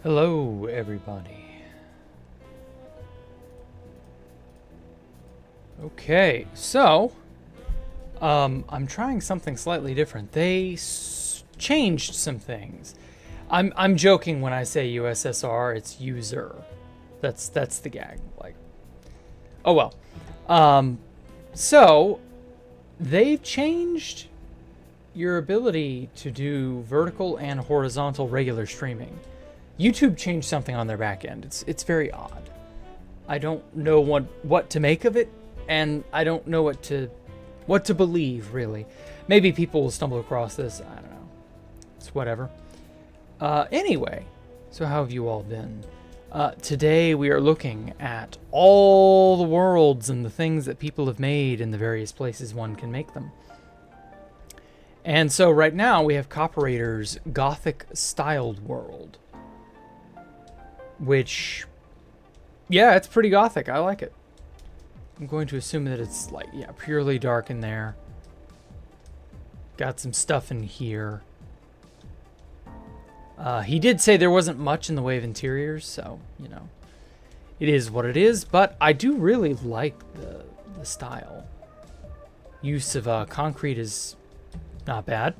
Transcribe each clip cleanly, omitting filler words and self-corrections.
Hello, everybody. Okay, so I'm trying something slightly different. They changed some things. I'm joking when I say USSR. It's user. That's the gag. Like, oh well. So they've changed your ability to do vertical and horizontal regular streaming. YouTube changed something on their back end. It's very odd. I don't know what to make of it, and I don't know what to believe, really. Maybe people will stumble across this. I don't know. It's whatever. Anyway, so how have you all been? Today we are looking at all the worlds and the things that people have made in the various places one can make them. And so right now we have Copperator's Gothic styled world. Which, yeah, it's pretty gothic. I like it. I'm going to assume that it's like, yeah, purely dark in there. Got some stuff in here. He did say there wasn't much in the way of interiors, so, you know, it is what it is. But I do really like the style. Use of concrete is not bad.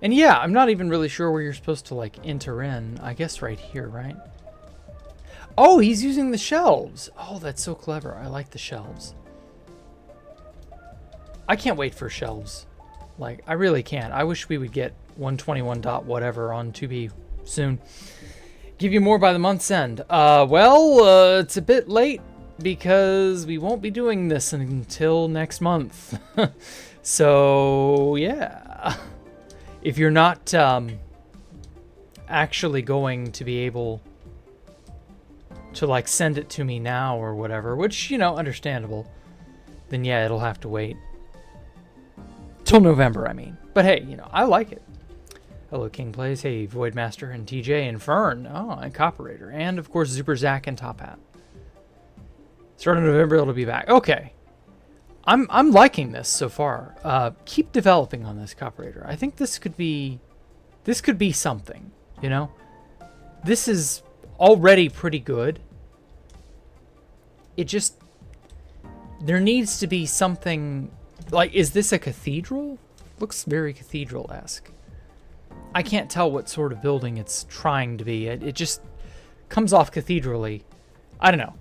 And yeah, I'm not even really sure where you're supposed to, like, enter in. I guess right here, right? Oh, he's using the shelves. Oh, that's so clever. I like the shelves. I can't wait for shelves. Like, I really can't. I wish we would get 121 dot whatever on 2B soon. Give you more by the month's end. It's a bit late because we won't be doing this until next month. So, yeah. If you're not actually going to be able to, like, send it to me now or whatever, which, you know, understandable, then yeah, it'll have to wait till November, I mean. But hey, you know, I like it. Hello, King Plays. Hey, Voidmaster and TJ and Fern. Oh, and Copperator. And, of course, Super Zach and Top Hat. Start of November, it'll be back. Okay. I'm liking this so far. Keep developing on this, Copperator. I think this could be something, you know? This is already pretty good. It just, there needs to be something, like, is this a cathedral? Looks very cathedral-esque. I can't tell what sort of building it's trying to be. It just comes off cathedral-y. I don't know.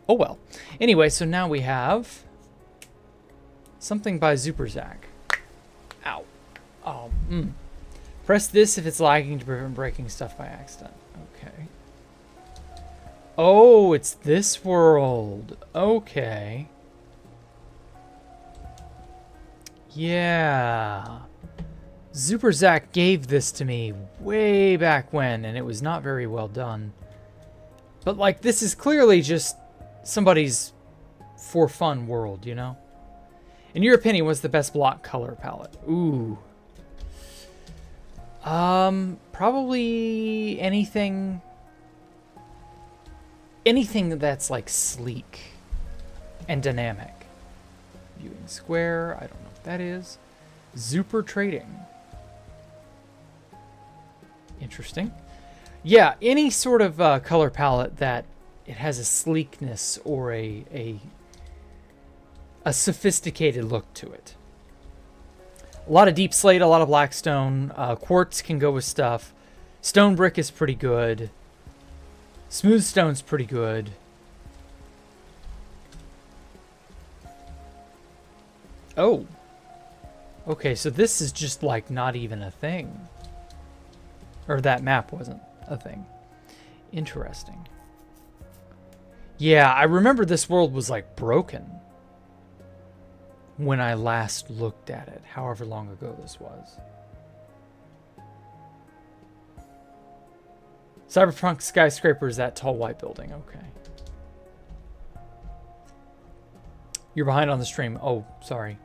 Oh well. Anyway, so now we have something by Superzak. Ow. Oh. Press this if it's lagging to prevent breaking stuff by accident. Okay. Oh, it's this world. Okay. Yeah. Superzak gave this to me way back when, and it was not very well done. But, like, this is clearly just somebody's for fun world, you know? In your opinion, what's the best block color palette? Ooh. Probably anything that's, like, sleek and dynamic. Viewing square, I don't know what that is. Super trading. Interesting. Yeah, any sort of color palette that it has a sleekness or a sophisticated look to it. A lot of deep slate, a lot of black stone. Quartz can go with stuff. Stone brick is pretty good. Smooth stone's pretty good. Oh. Okay, so this is just, like, not even a thing. Or that map wasn't a thing. Interesting. Yeah, I remember this world was, like, broken when I last looked at it, however long ago this was. Cyberpunk skyscraper is that tall white building. Okay. You're behind on the stream. Oh, sorry.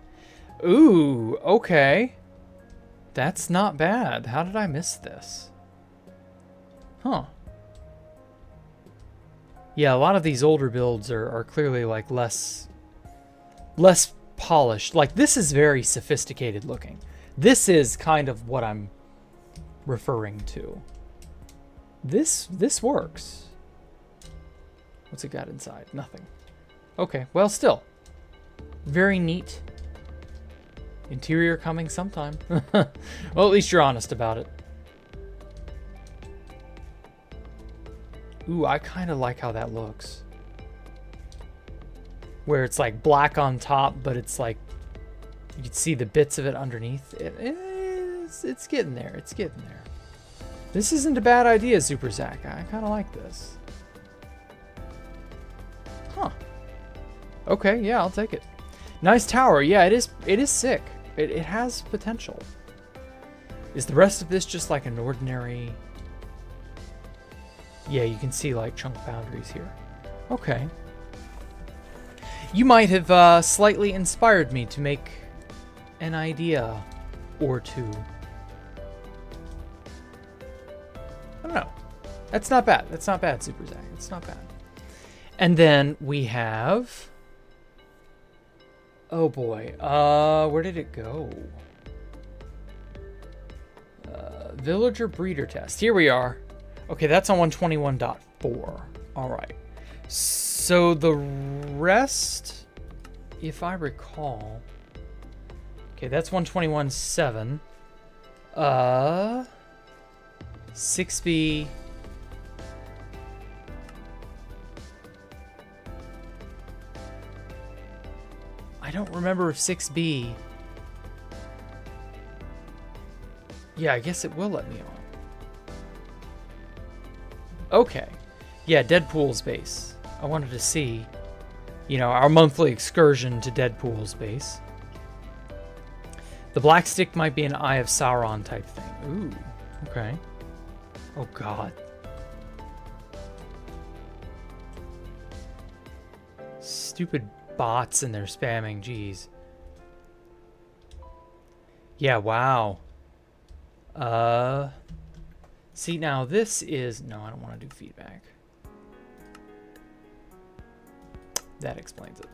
Ooh, okay. That's not bad. How did I miss this? Huh. Yeah, a lot of these older builds are clearly, like, less polished. Like, this is very sophisticated looking. This is kind of what I'm referring to. This works. What's it got inside? Nothing. Okay, well, still. Very neat. Interior coming sometime. Well, at least you're honest about it. Ooh, I kind of like how that looks. Where it's like black on top, but it's like you can see the bits of it underneath. It's getting there. It's getting there. This isn't a bad idea, Super Zach. I kind of like this. Huh. Okay, yeah, I'll take it. Nice tower. Yeah, it is sick. It has potential. Is the rest of this just like an ordinary... Yeah, you can see like chunk boundaries here. Okay. You might have slightly inspired me to make an idea or two. I don't know. That's not bad. That's not bad, Super Zach. It's not bad. And then we have... Oh boy. Where did it go? Villager breeder test. Here we are. Okay, that's on 121.4. All right. So the rest, if I recall... Okay, that's 121.7. 6B... I don't remember if 6B... Yeah, I guess it will let me on. Okay. Yeah, Deadpool's base. I wanted to see, you know, our monthly excursion to Deadpool's base. The black stick might be an Eye of Sauron type thing. Ooh, okay. Oh, God. Stupid bots and they're spamming, jeez. Yeah, wow. See, now this is... No, I don't want to do feedback. That explains it.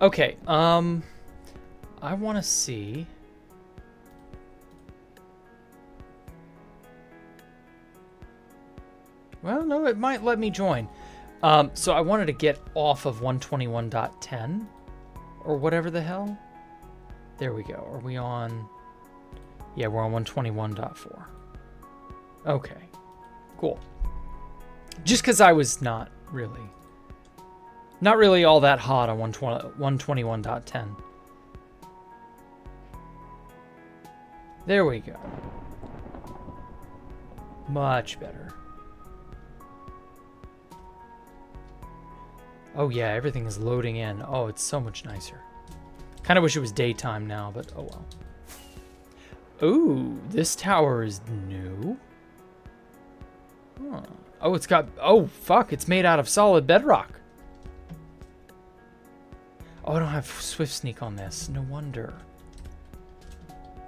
Okay, I want to see... Well, no, it might let me join. So I wanted to get off of 121.10 or whatever the hell. There we go. Are we on... Yeah, we're on 121.4. Okay, cool. Just because I was not really all that hot on 121.10. There we go. Much better. Oh yeah, everything is loading in. Oh, it's so much nicer. Kind of wish it was daytime now, but oh well. Ooh, this tower is new. Huh. Oh, it's got... Oh, fuck, it's made out of solid bedrock. Oh, I don't have Swift Sneak on this. No wonder.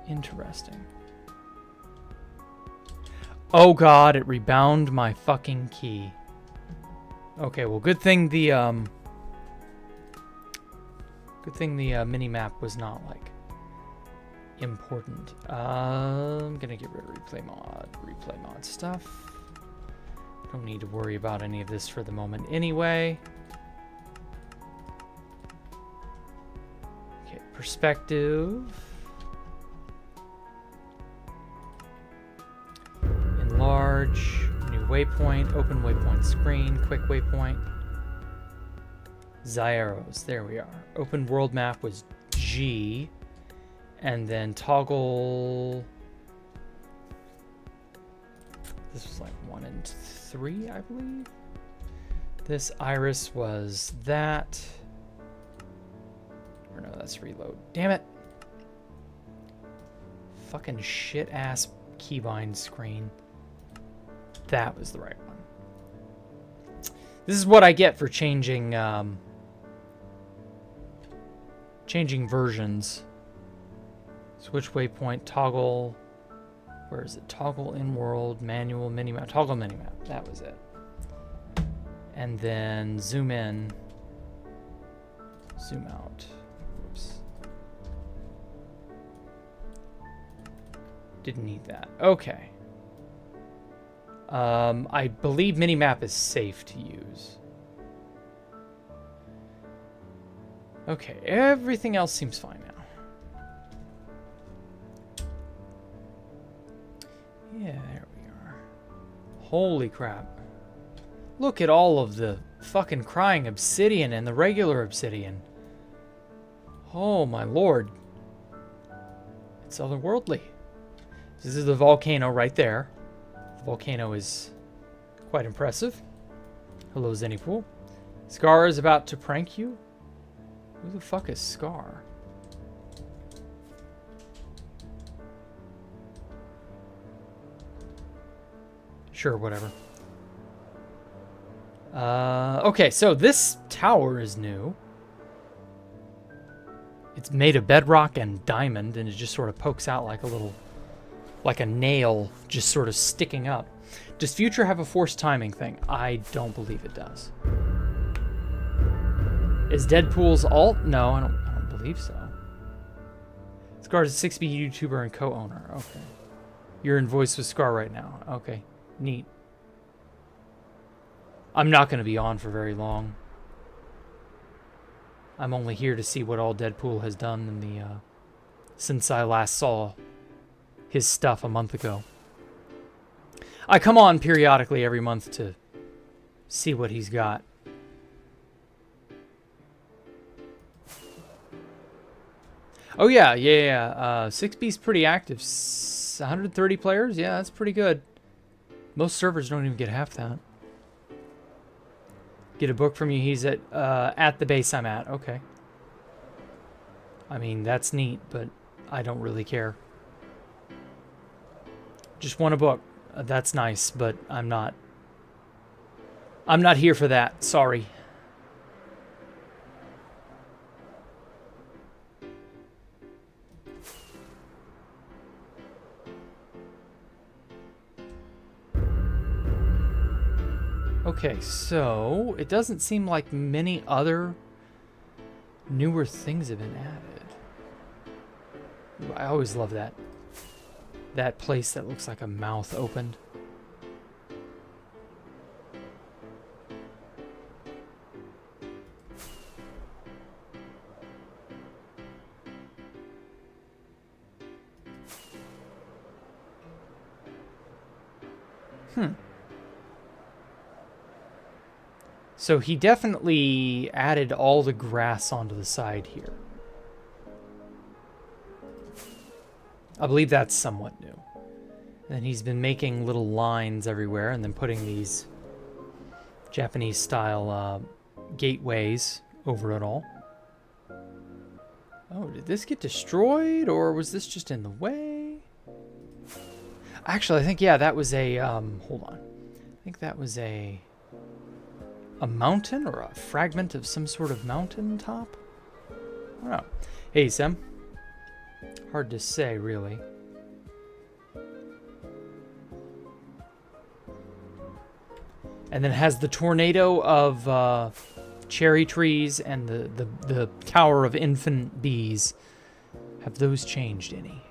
Interesting. Oh, God, it rebound my fucking key. Okay, well, good thing the mini-map was not, like, important. I'm gonna get rid of replay mod stuff. Don't need to worry about any of this for the moment anyway. Okay, perspective. Enlarge, new waypoint, open waypoint screen, quick waypoint. Zyros, there we are. Open world map was G. And then toggle... This was like 1 and 3, I believe. This iris was that. Or no, that's reload. Damn it. Fucking shit-ass keybind screen. That was the right one. This is what I get for changing versions. Switch waypoint, toggle. Where is it? Toggle in world, manual, minimap. Toggle minimap. That was it. And then zoom in, zoom out. Oops. Didn't need that. Okay. I believe minimap is safe to use. Okay, everything else seems fine now. Yeah, there we are. Holy crap. Look at all of the fucking crying obsidian and the regular obsidian. Oh my lord. It's otherworldly. This is the volcano right there. The volcano is quite impressive. Hello, Zennypool. Scar is about to prank you? Who the fuck is Scar? Sure, whatever. Okay, so this tower is new. It's made of bedrock and diamond, and it just sort of pokes out like a little, like a nail just sort of sticking up. Does Future have a forced timing thing? I don't believe it does. Is Deadpool's alt? No, I don't believe so. Scar is a 6B YouTuber and co-owner. Okay. You're in voice with Scar right now. Okay. Neat. I'm not going to be on for very long. I'm only here to see what all Deadpool has done in the since I last saw his stuff a month ago. I come on periodically every month to see what he's got. Oh yeah. 6B's pretty active. 130 players? Yeah, that's pretty good. Most servers don't even get half that. Get a book from you. He's at the base I'm at. Okay. I mean, that's neat, but I don't really care. Just want a book. That's nice, but I'm not here for that. Sorry. Okay, so it doesn't seem like many other newer things have been added. I always love that place that looks like a mouth opened. So he definitely added all the grass onto the side here. I believe that's somewhat new. And he's been making little lines everywhere and then putting these Japanese-style gateways over it all. Oh, did this get destroyed, or was this just in the way? Actually, I think, yeah, that was a, hold on. I think that was a mountain or a fragment of some sort of mountain top? I don't know. Hey, Sam. Hard to say, really. And then it has the tornado of cherry trees and the tower of infant bees. Have those changed any?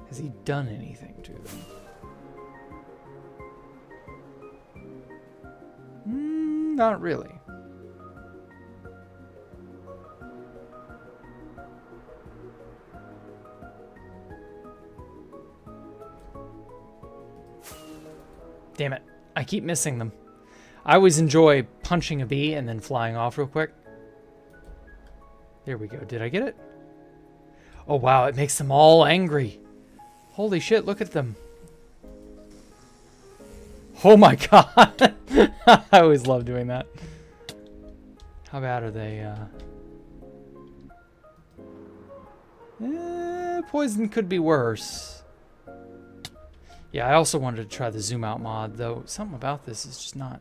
Has he done anything to them? Not really. Damn it. I keep missing them. I always enjoy punching a bee and then flying off real quick. There we go. Did I get it? Oh, wow. It makes them all angry. Holy shit, look at them. Oh my god. I always love doing that. How bad are they? Poison could be worse. Yeah, I also wanted to try the zoom out mod, though something about this is just not...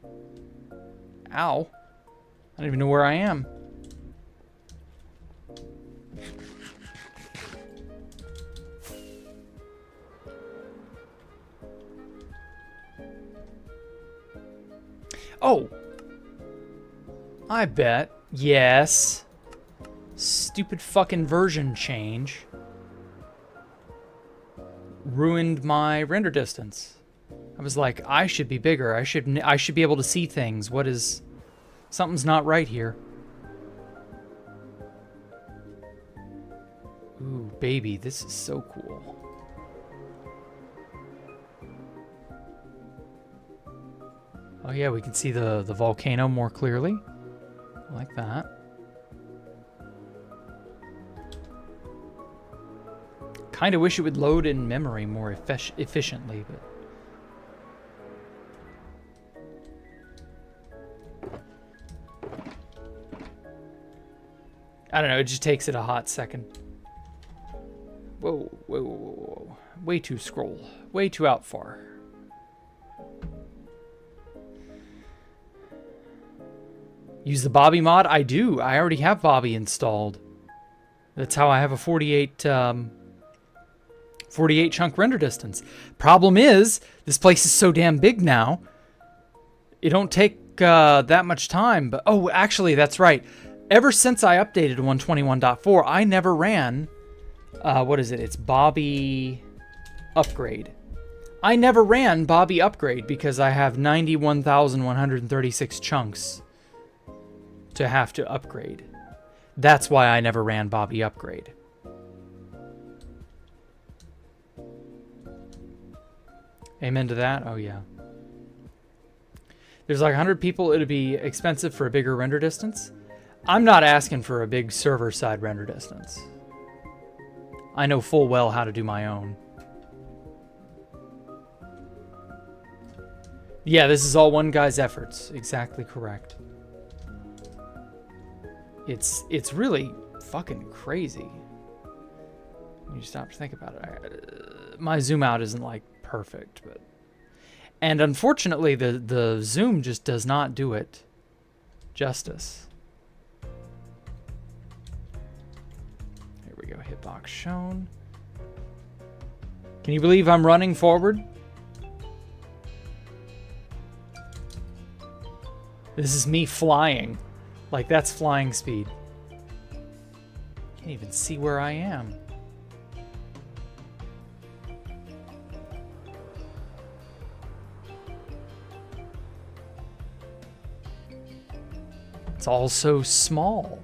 Ow. I don't even know where I am. Oh! I bet Yes. Stupid fucking version change ruined my render distance. I was like, I should be bigger. I should be able to see things. What is... Something's not right here. Ooh, baby, this is so cool. Oh yeah, we can see the volcano more clearly. I like that. Kind of wish it would load in memory more efficiently, but... I don't know, it just takes it a hot second. Whoa, whoa, whoa, whoa. Way too scroll. Way too out far. Use the Bobby mod? I do. I already have Bobby installed. That's how I have a 48 chunk render distance. Problem is, this place is so damn big now. It don't take that much time. But oh, actually, that's right. Ever since I updated 121.4, I never ran... what is it? It's Bobby Upgrade. I never ran Bobby Upgrade because I have 91,136 chunks to have to upgrade. That's why I never ran Bobby Upgrade. Amen to that? Oh, yeah. There's like 100 people. It'd be expensive for a bigger render distance. I'm not asking for a big server-side render distance. I know full well how to do my own. Yeah, this is all one guy's efforts. Exactly correct. It's really fucking crazy. When you stop to think about it. My zoom out isn't like perfect, but... And unfortunately, the zoom just does not do it justice. Here we go, hitbox shown. Can you believe I'm running forward? This is me flying. Like, that's flying speed. Can't even see where I am. It's all so small.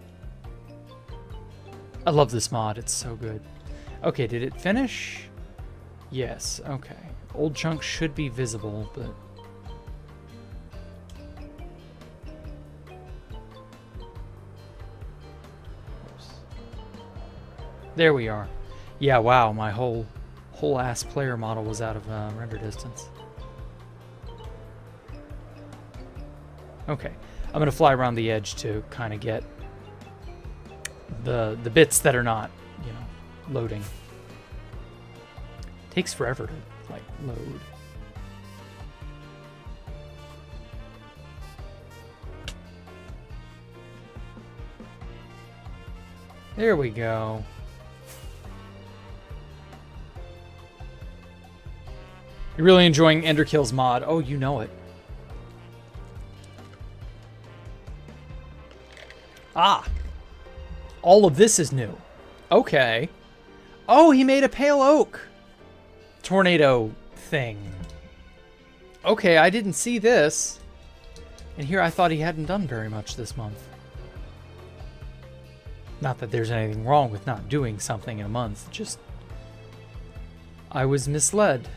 I love this mod. It's so good. Okay, did it finish? Yes, okay. Old chunks should be visible, but... Oops. There we are. Yeah, wow, my whole ass player model was out of render distance. Okay, I'm gonna fly around the edge to kind of get the bits that are not, you know, loading. Takes forever to like load. There we go. You're really enjoying Enderkill's mod. Oh, you know it. Ah! All of this is new. Okay. Oh, he made a pale oak tornado thing. Okay, I didn't see this. And here I thought he hadn't done very much this month. Not that there's anything wrong with not doing something in a month, just... I was misled.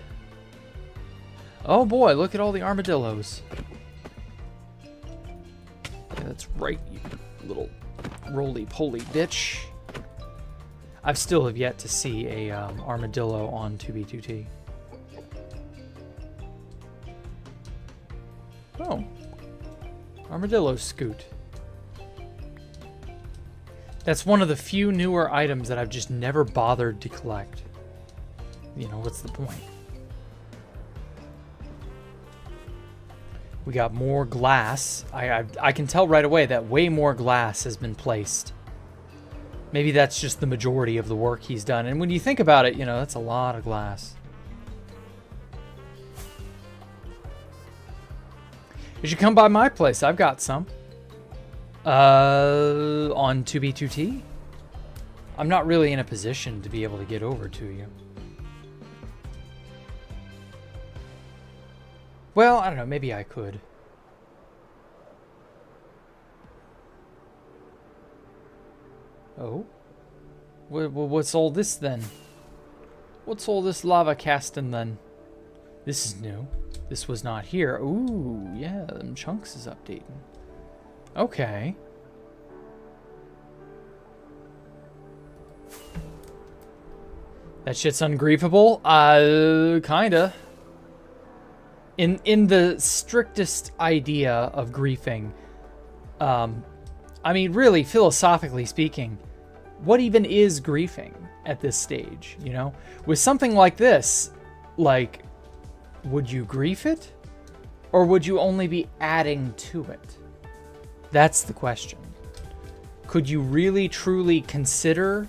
Oh boy, look at all the armadillos. Yeah, that's right, you little roly-poly bitch. I still have yet to see a armadillo on 2B2T. Oh. Armadillo scoot. That's one of the few newer items that I've just never bothered to collect. You know, what's the point? We got more glass. I can tell right away that way more glass has been placed. Maybe that's just the majority of the work he's done. And when you think about it, you know, that's a lot of glass. You should come by my place. I've got some. On 2B2T? I'm not really in a position to be able to get over to you. Well, I don't know, maybe I could. Oh? What's all this then? What's all this lava casting then? This is new. This was not here. Ooh, yeah, them chunks is updating. Okay. That shit's ungriefable? Kinda. In the strictest idea of griefing, I mean, really, philosophically speaking, what even is griefing at this stage, you know? With something like this, like, would you grief it? Or would you only be adding to it? That's the question. Could you really, truly consider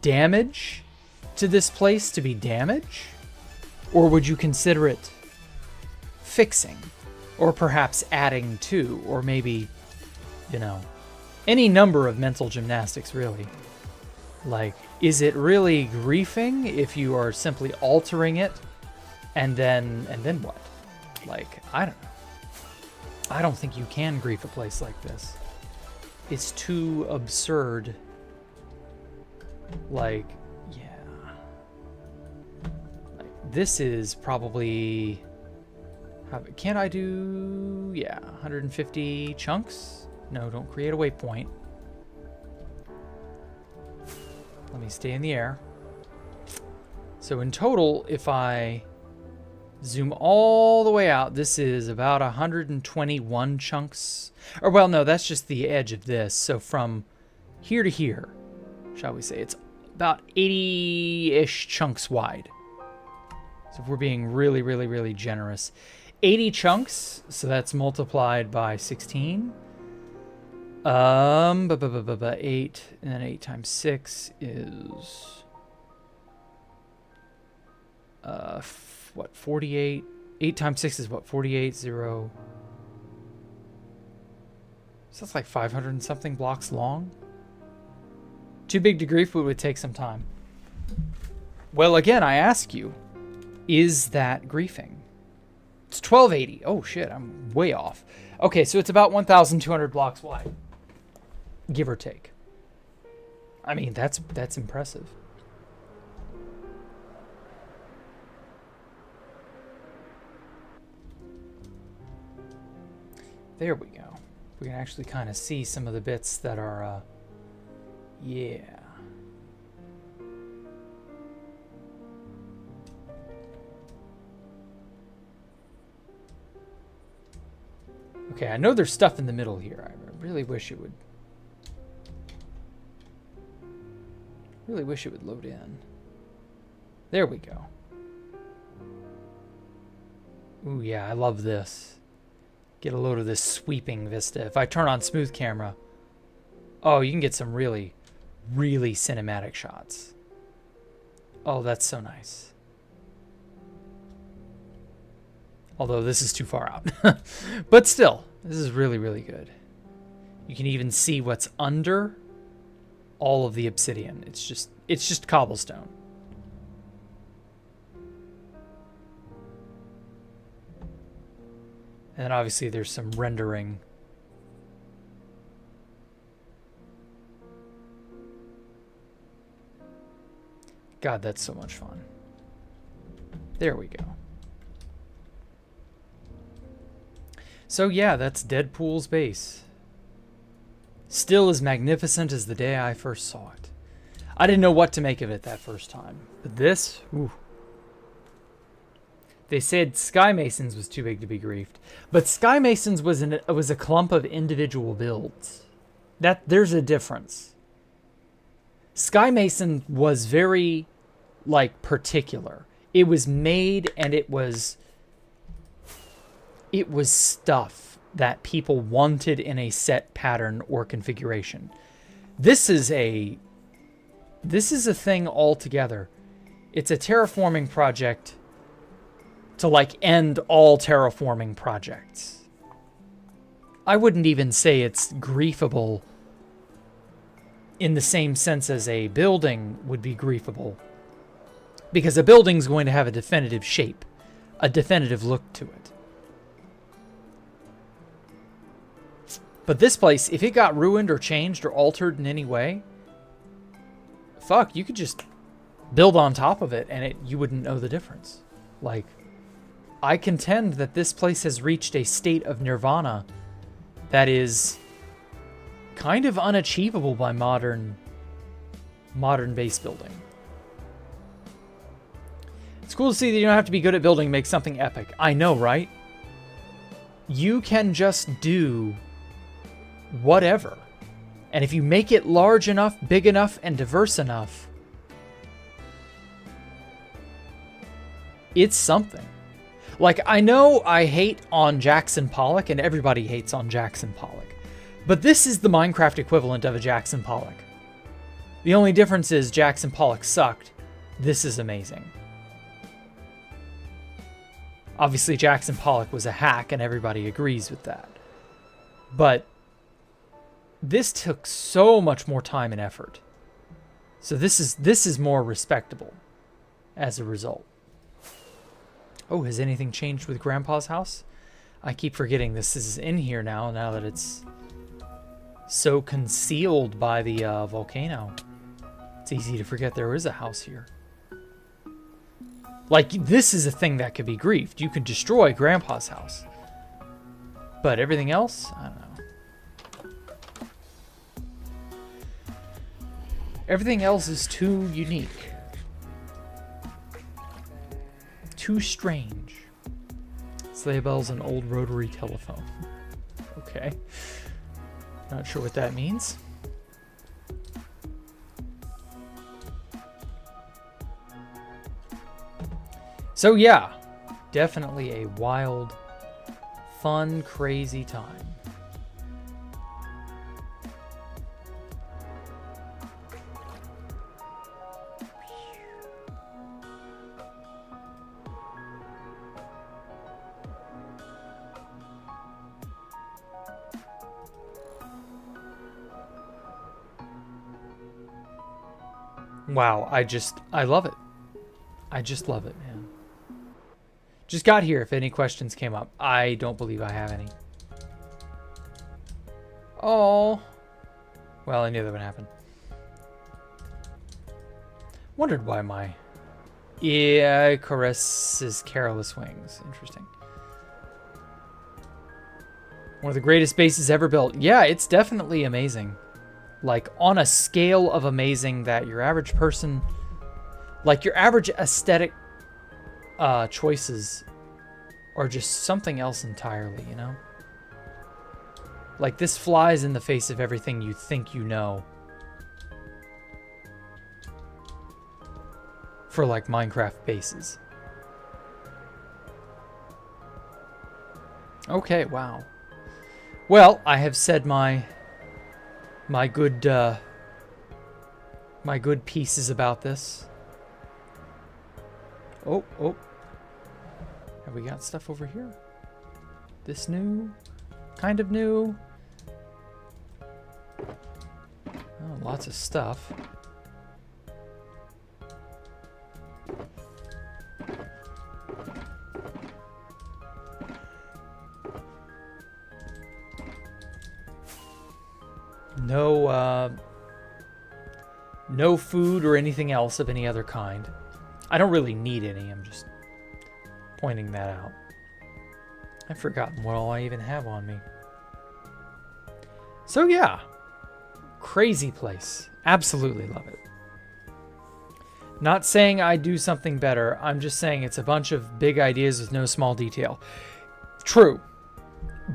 damage to this place to be damage? Or would you consider it fixing? Or perhaps adding to? Or maybe, you know, any number of mental gymnastics, really. Like, is it really griefing if you are simply altering it and then what? Like, I don't know. I don't think you can grief a place like this. It's too absurd. Like, yeah. Like, this is probably... Can't I do... Yeah, 150 chunks? No, don't create a waypoint. Let me stay in the air. So in total, if I zoom all the way out, this is about 121 chunks. Or, well, no, that's just the edge of this. So from here to here, shall we say, it's about 80-ish chunks wide. So if we're being really, really, really generous. 80 chunks, so that's multiplied by 16. 8, and then 8 times 6 is... what, 48? 8 times 6 is what, 48, 0. So that's like 500 and something blocks long. Too big to grief, but it would take some time. Well, again, I ask you, is that griefing? It's 1280. Oh, shit, I'm way off. Okay, so it's about 1,200 blocks wide. Give or take. I mean, that's impressive. There we go. We can actually kind of see some of the bits that are, yeah. Okay, I know there's stuff in the middle here. I really wish it would. Really wish it would load in. There we go. Ooh, yeah, I love this. Get a load of this sweeping vista. If I turn on smooth camera, oh, you can get some really, really cinematic shots. Oh, that's so nice. Although this is too far out. But still, this is really, really good. You can even see what's under all of the obsidian. It's just cobblestone. And then obviously there's some rendering. God, that's so much fun. There we go. So yeah, that's Deadpool's base. Still as magnificent as the day I first saw it. I didn't know what to make of it that first time. But this, ooh. They said Sky Masons was too big to be griefed. But Sky Masons was a clump of individual builds. There's a difference. Sky Mason was very, like, particular. It was made and it was stuff that people wanted in a set pattern or configuration. This is a thing altogether. It's a terraforming project to, like, end all terraforming projects. I wouldn't even say it's griefable in the same sense as a building would be griefable. Because a building's going to have a definitive shape, a definitive look to it. But this place, if it got ruined or changed or altered in any way, fuck, you could just build on top of it and you wouldn't know the difference. Like, I contend that this place has reached a state of nirvana that is kind of unachievable by modern base building. It's cool to see that you don't have to be good at building to make something epic. I know, right? You can just do whatever. And if you make it large enough, big enough, and diverse enough, it's something. Like, I know I hate on Jackson Pollock, and everybody hates on Jackson Pollock. But this is the Minecraft equivalent of a Jackson Pollock. The only difference is Jackson Pollock sucked. This is amazing. Obviously, Jackson Pollock was a hack, and everybody agrees with that. But this took so much more time and effort. So this is more respectable as a result. Oh, has anything changed with Grandpa's house? I keep forgetting this is in here now that it's so concealed by the volcano. It's easy to forget there is a house here. Like, this is a thing that could be griefed. You could destroy Grandpa's house. But everything else, I don't know. Everything else is too unique. Too strange. Sleigh bells and old rotary telephone. Okay. Not sure what that means. So yeah, definitely a wild, fun, crazy time. Wow, I love it. I just love it, man. Just got here if any questions came up. I don't believe I have any. Oh. Well, I knew that would happen. Wondered why my Icarus's careless wings. Interesting. One of the greatest bases ever built. Yeah, it's definitely amazing. Like, on a scale of amazing that your average person, like your average aesthetic choices are just something else entirely, you know? Like, this flies in the face of everything you think you know. For, like, Minecraft bases. Okay, wow. Well, I have said my good pieces about this. Oh. Have we got stuff over here? This new? Kind of new? Oh, lots of stuff. No food or anything else of any other kind. I don't really need any, I'm just pointing that out. I've forgotten what all I even have on me. So yeah, crazy place. Absolutely love it. Not saying I do something better, I'm just saying it's a bunch of big ideas with no small detail. True,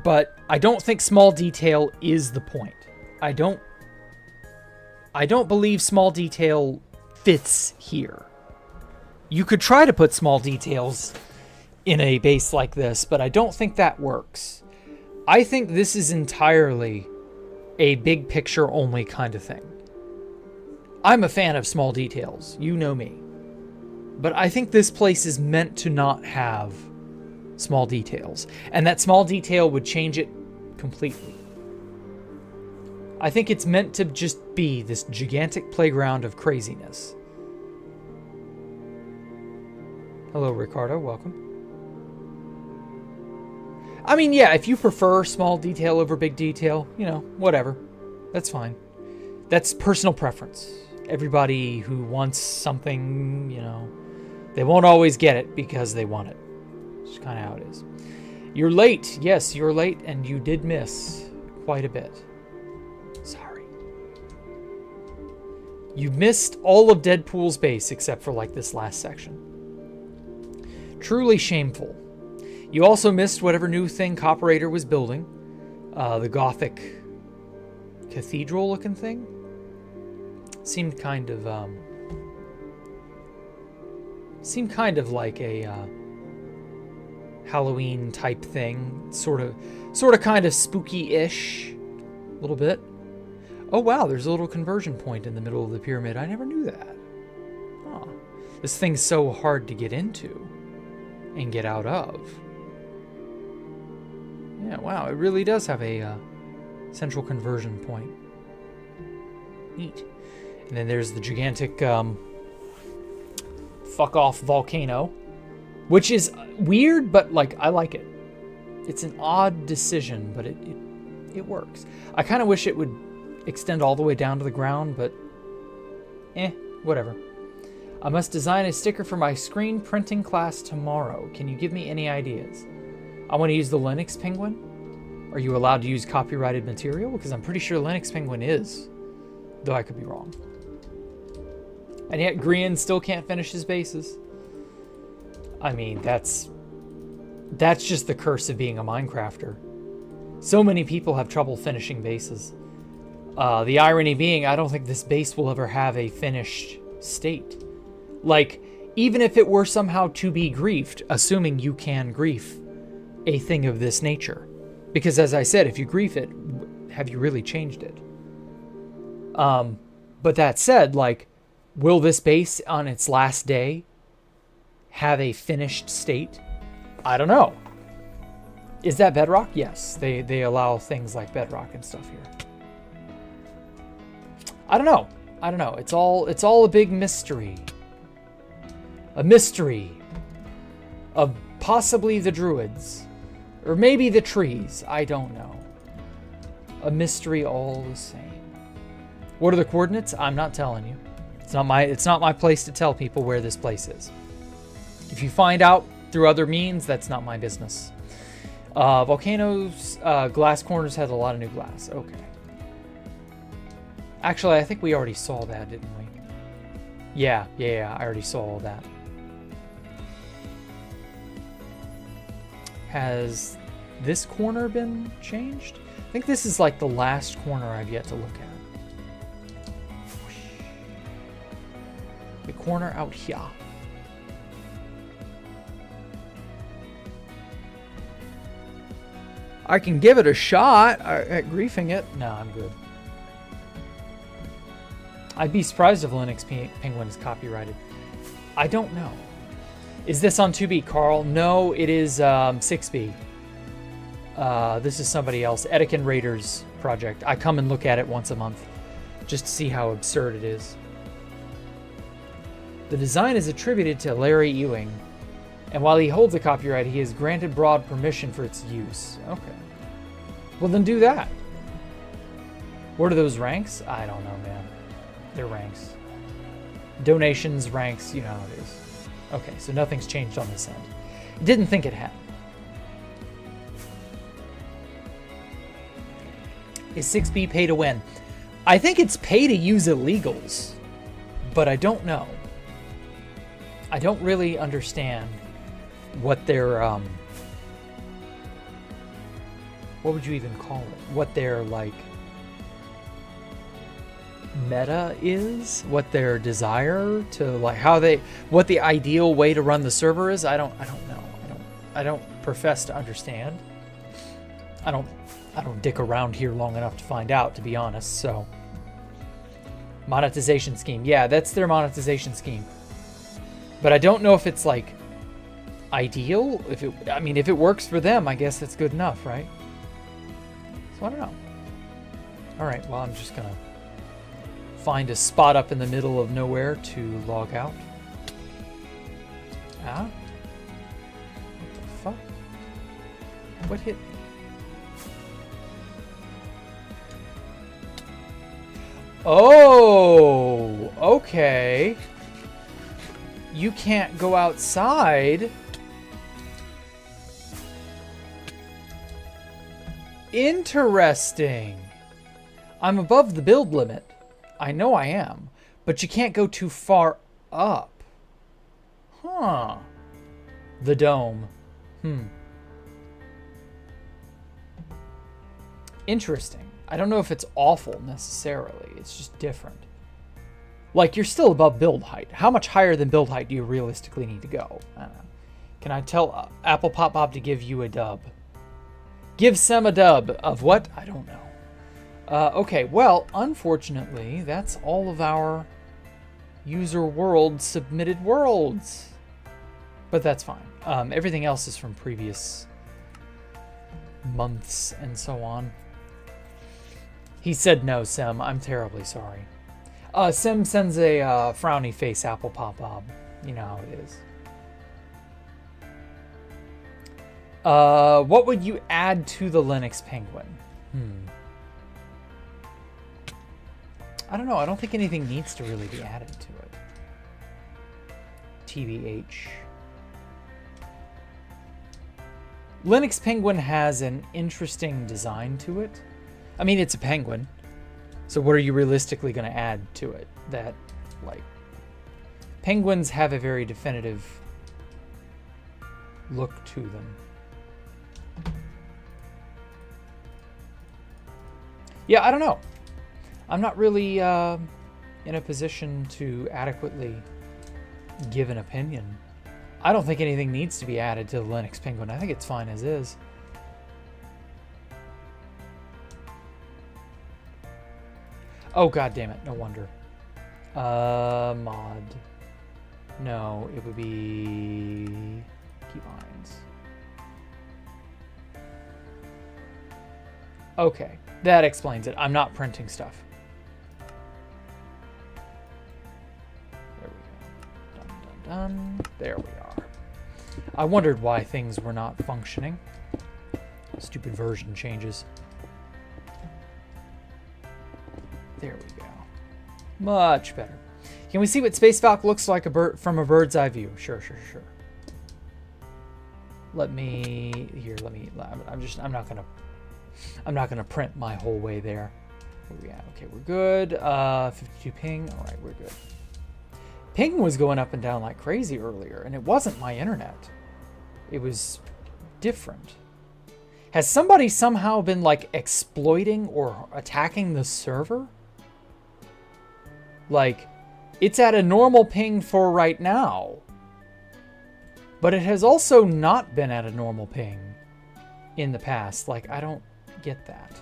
but I don't think small detail is the point. I don't believe small detail fits here. You could try to put small details in a base like this, but I don't think that works. I think this is entirely a big picture only kind of thing. I'm a fan of small details, you know me. But I think this place is meant to not have small details. And that small detail would change it completely. I think it's meant to just be this gigantic playground of craziness. Hello, Ricardo. Welcome. I mean, yeah, if you prefer small detail over big detail, you know, whatever. That's fine. That's personal preference. Everybody who wants something, you know, they won't always get it because they want it. It's kind of how it is. You're late. Yes, you're late, and you did miss quite a bit. Sorry. You missed all of Deadpool's base except for, like, this last section. Truly shameful. You also missed whatever new thing Copperator was building. The Gothic cathedral-looking thing. Seemed kind of like a Halloween type thing. Sort of kind of spooky-ish. A little bit. Oh wow, there's a little conversion point in the middle of the pyramid. I never knew that. Oh, this thing's so hard to get into and get out of. Yeah, wow, it really does have a central conversion point. Neat. And then there's the gigantic fuck off volcano, which is weird, but like I like it. It's an odd decision, but it works. I kind of wish it would extend all the way down to the ground, but whatever. I must design a sticker for my screen printing class tomorrow. Can you give me any ideas? I want to use the Linux Penguin. Are you allowed to use copyrighted material? Because I'm pretty sure Linux Penguin is, though I could be wrong. And yet Grian still can't finish his bases. I mean, that's just the curse of being a Minecrafter. So many people have trouble finishing bases. The irony being, I don't think this base will ever have a finished state. Like, even if it were somehow to be griefed, assuming you can grief a thing of this nature. Because as I said, if you grief it, have you really changed it? But that said, like, will this base on its last day have a finished state? I don't know. Is that Bedrock? Yes, they allow things like Bedrock and stuff here. I don't know. It's all a big mystery. A mystery of possibly the druids, or maybe the trees. I don't know. A mystery all the same. What are the coordinates? I'm not telling you. It's not my place to tell people where this place is. If you find out through other means, that's not my business. Volcanoes, glass corners had a lot of new glass. Okay. Actually, I think we already saw that, didn't we? Yeah, I already saw all that. Has this corner been changed? I think this is like the last corner I've yet to look at. The corner out here. I can give it a shot at griefing it. No, I'm good. I'd be surprised if Linux Penguin is copyrighted. I don't know. Is this on 2B, Carl? No, it is 6B. This is somebody else. Etican Raiders project. I come and look at it once a month just to see how absurd it is. The design is attributed to Larry Ewing, and while he holds the copyright, he is granted broad permission for its use. Okay. Well, then do that. What are those ranks? I don't know, man. They're ranks. Donations, ranks, you know how it is. Okay, so nothing's changed on this end. Didn't think it had. Is 6B pay to win? I think it's pay to use illegals, but I don't know. I don't really understand what their, what would you even call it? What their, like, meta is, what their desire to, like, what the ideal way to run the server is. I don't know. I don't profess to understand. I don't dick around here long enough to find out, to be honest. So, monetization scheme. Yeah, that's their monetization scheme. But I don't know if it's like ideal. If it works for them, I guess that's good enough, right? So I don't know. All right, well, I'm just gonna find a spot up in the middle of nowhere to log out. Ah? What the fuck? What hit me? Oh, okay. You can't go outside. Interesting. I'm above the build limit. I know I am, but you can't go too far up. Huh. The dome. Interesting. I don't know if it's awful necessarily. It's just different. Like, you're still above build height. How much higher than build height do you realistically need to go? I don't know. Can I tell Apple Pop Bob to give you a dub? Give Sem a dub of what? I don't know. Okay, well, unfortunately, that's all of our user world submitted worlds. But that's fine. Everything else is from previous months and so on. He said no, Sem. I'm terribly sorry. Sem sends a frowny face, Apple Pop Bob. You know how it is. What would you add to the Linux Penguin? I don't know. I don't think anything needs to really be added to it. TBH. Linux Penguin has an interesting design to it. I mean, it's a penguin. So what are you realistically going to add to it? That, like, penguins have a very definitive look to them. Yeah, I don't know. I'm not really in a position to adequately give an opinion. I don't think anything needs to be added to the Linux Penguin. I think it's fine as is. Oh, god damn it. No wonder. Mod. No, it would be keybinds. Okay, that explains it. I'm not printing stuff. There we go. Dun, dun, dun. There we are. I wondered why things were not functioning. Stupid version changes. There we go. Much better. Can we see what Space Falcon looks like from a bird's eye view? Sure. Let me I'm not gonna print my whole way there. Where we at? Okay, we're good. 52 ping. All right, we're good. Ping was going up and down like crazy earlier, and it wasn't my internet. It was different. Has somebody somehow been like exploiting or attacking the server? Like, it's at a normal ping for right now, but it has also not been at a normal ping in the past. Like, I don't get that.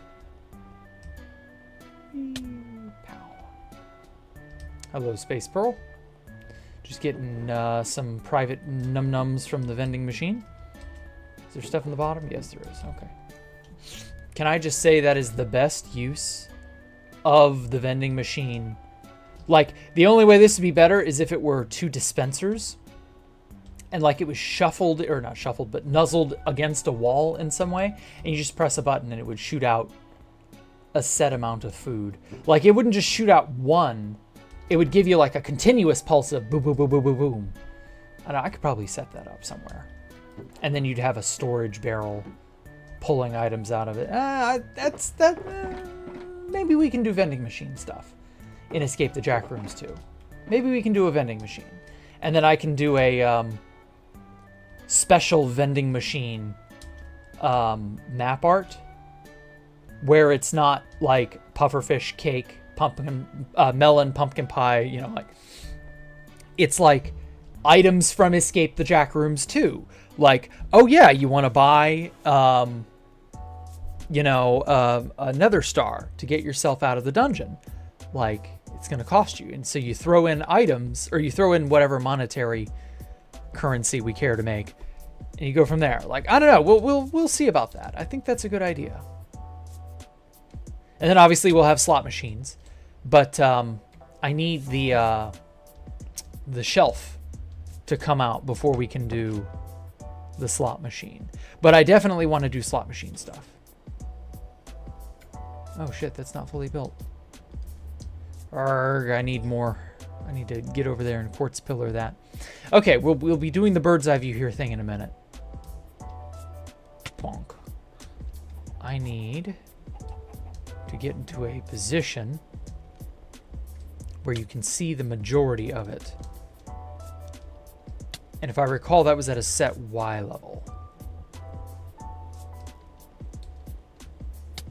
Pow. Hello, Space Pearl. Just getting some private num-nums from the vending machine. Is there stuff in the bottom? Yes, there is. Okay. Can I just say that is the best use of the vending machine? Like, the only way this would be better is if it were two dispensers and like it was shuffled, or not shuffled, but nuzzled against a wall in some way, and you just press a button and it would shoot out a set amount of food. Like, it wouldn't just shoot out one, it would give you like a continuous pulse of boom, boom, boom, boom, boom, boom. I don't know, I could probably set that up somewhere. And then you'd have a storage barrel pulling items out of it. Maybe we can do vending machine stuff in Escape the Jack Rooms too. Maybe we can do a vending machine. And then I can do a special vending machine map art where it's not like pufferfish cake, pumpkin, melon, pumpkin pie, you know, like it's like items from Escape the Jack Rooms too. Like, oh yeah, you want to buy, you know, a nether star to get yourself out of the dungeon. Like, it's going to cost you. And so you throw in items, or you throw in whatever monetary currency we care to make, and you go from there. Like, I don't know. We'll see about that. I think that's a good idea. And then obviously we'll have slot machines. But I need the shelf to come out before we can do the slot machine. But I definitely want to do slot machine stuff. Oh shit, that's not fully built. Arrgh, I need more. I need to get over there and quartz pillar that. Okay, we'll be doing the bird's eye view here thing in a minute. Bonk. I need to get into a position where you can see the majority of it. And if I recall, that was at a set Y level.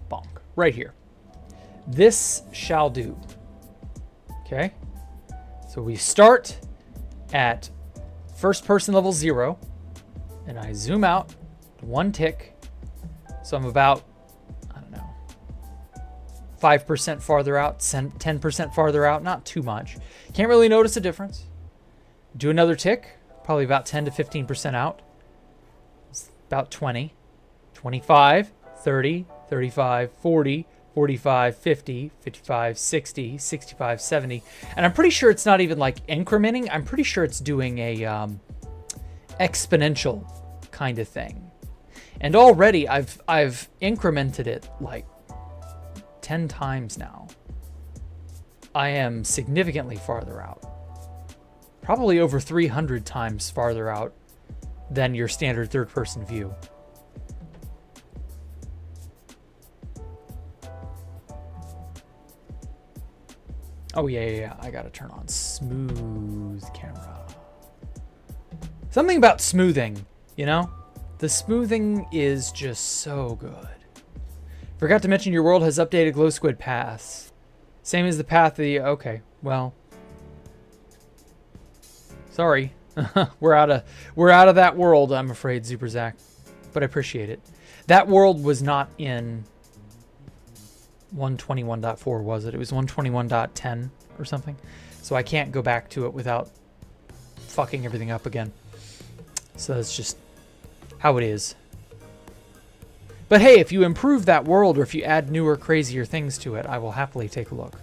Bonk. Right here. This shall do. Okay? So we start at first person level 0, and I zoom out 1 tick. So I'm about, I don't know, 5% farther out, 10% farther out, not too much. Can't really notice a difference. Do another tick, probably about 10 to 15% out. It's about 20, 25, 30, 35, 40, 45, 50, 55, 60, 65, 70. And I'm pretty sure it's not even like incrementing. I'm pretty sure it's doing a exponential kind of thing. And already I've incremented it like 10 times now. I am significantly farther out. Probably over 300 times farther out than your standard third-person view. Oh, yeah. I gotta turn on smooth camera. Something about smoothing, you know? The smoothing is just so good. Forgot to mention your world has updated glow squid paths. Same as the path of the... Okay, well... Sorry. we're out of that world, I'm afraid, Super Zach. But I appreciate it. That world was not in 121.4, was it? It was 121.10 or something. So I can't go back to it without fucking everything up again. So that's just how it is. But hey, if you improve that world or if you add newer, crazier things to it, I will happily take a look.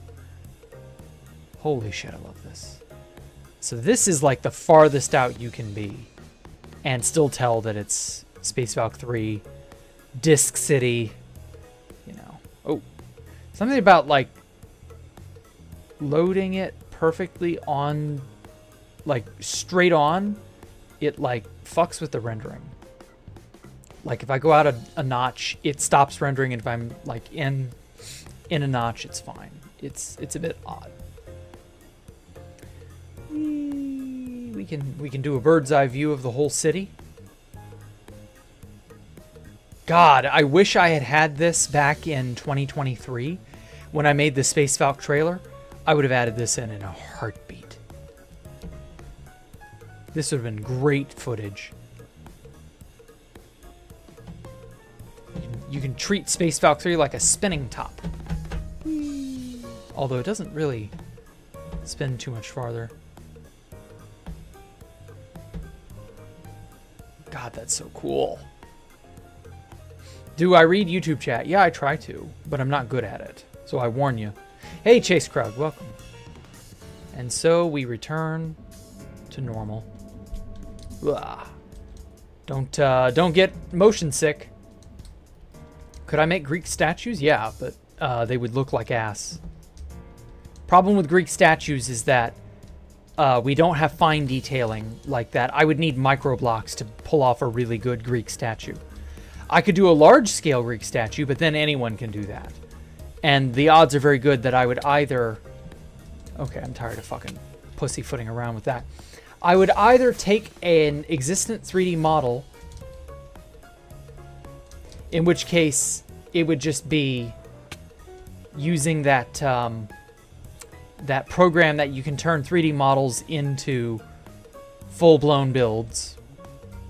Holy shit, I love this. So this is like the farthest out you can be and still tell that it's Space Valk 3, Disc City, you know. Oh, something about like loading it perfectly on, like straight on, it like fucks with the rendering. Like if I go out a notch, it stops rendering, and if I'm like in a notch, it's fine. It's a bit odd. We can do a bird's eye view of the whole city. God, I wish I had this back in 2023 when I made the Space Valk trailer. I would have added this in a heartbeat. This would have been great footage. You can treat Space Valk 3 like a spinning top. Although it doesn't really spin too much farther. God, that's so cool. Do I read YouTube chat? Yeah, I try to, but I'm not good at it. So I warn you. Hey, Chase Crowd, welcome. And so we return to normal. Ugh. Don't get motion sick. Could I make Greek statues? Yeah, but they would look like ass. Problem with Greek statues is that we don't have fine detailing like that. I would need micro blocks to pull off a really good Greek statue. I could do a large-scale Greek statue, but then anyone can do that. And the odds are very good that I would either... Okay, I'm tired of fucking pussyfooting around with that. I would either take an existent 3D model, in which case it would just be using that that program that you can turn 3D models into full-blown builds,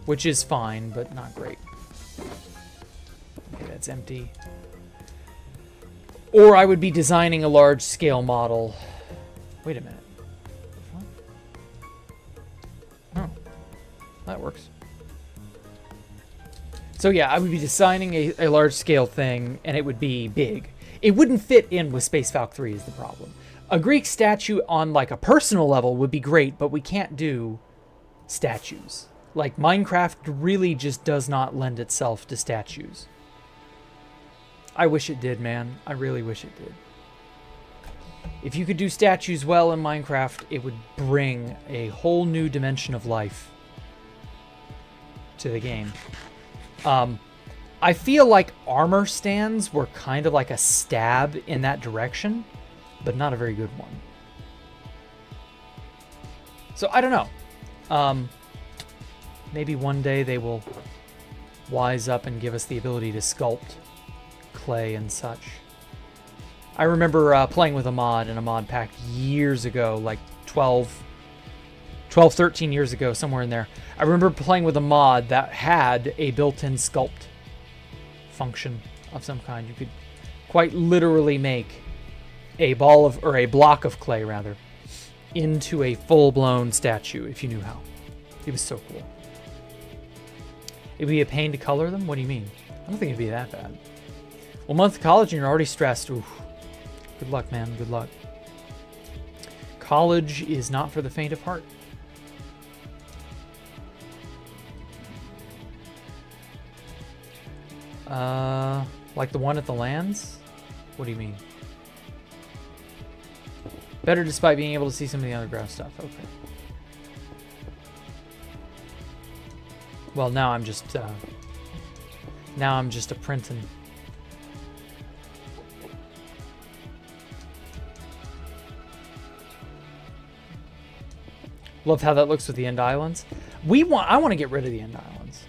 which is fine, but not great. Okay, that's empty. Or I would be designing a large-scale model. Wait a minute. Oh, that works. So yeah, I would be designing a large-scale thing, and it would be big. It wouldn't fit in with Space Falcon 3 is the problem. A Greek statue on like a personal level would be great, but we can't do statues. Like Minecraft really just does not lend itself to statues. I wish it did, man. I really wish it did. If you could do statues well in Minecraft, it would bring a whole new dimension of life to the game. I feel like armor stands were kind of like a stab in that direction, but not a very good one. So I don't know. Maybe one day they will wise up and give us the ability to sculpt clay and such. I remember playing with a mod in a mod pack years ago, like 13 years ago, somewhere in there. I remember playing with a mod that had a built-in sculpt function of some kind. You could quite literally make a block of clay, rather, into a full-blown statue if you knew how. It was so cool. It'd be a pain to color them? What do you mean? I don't think it'd be that bad. Well, month of college and you're already stressed. Oof. Good luck, man. Good luck. College is not for the faint of heart. Like the one at the lands? What do you mean? Better despite being able to see some of the underground stuff. Okay. Well, now I'm just a printing. Love how that looks with the end islands. I want to get rid of the end islands.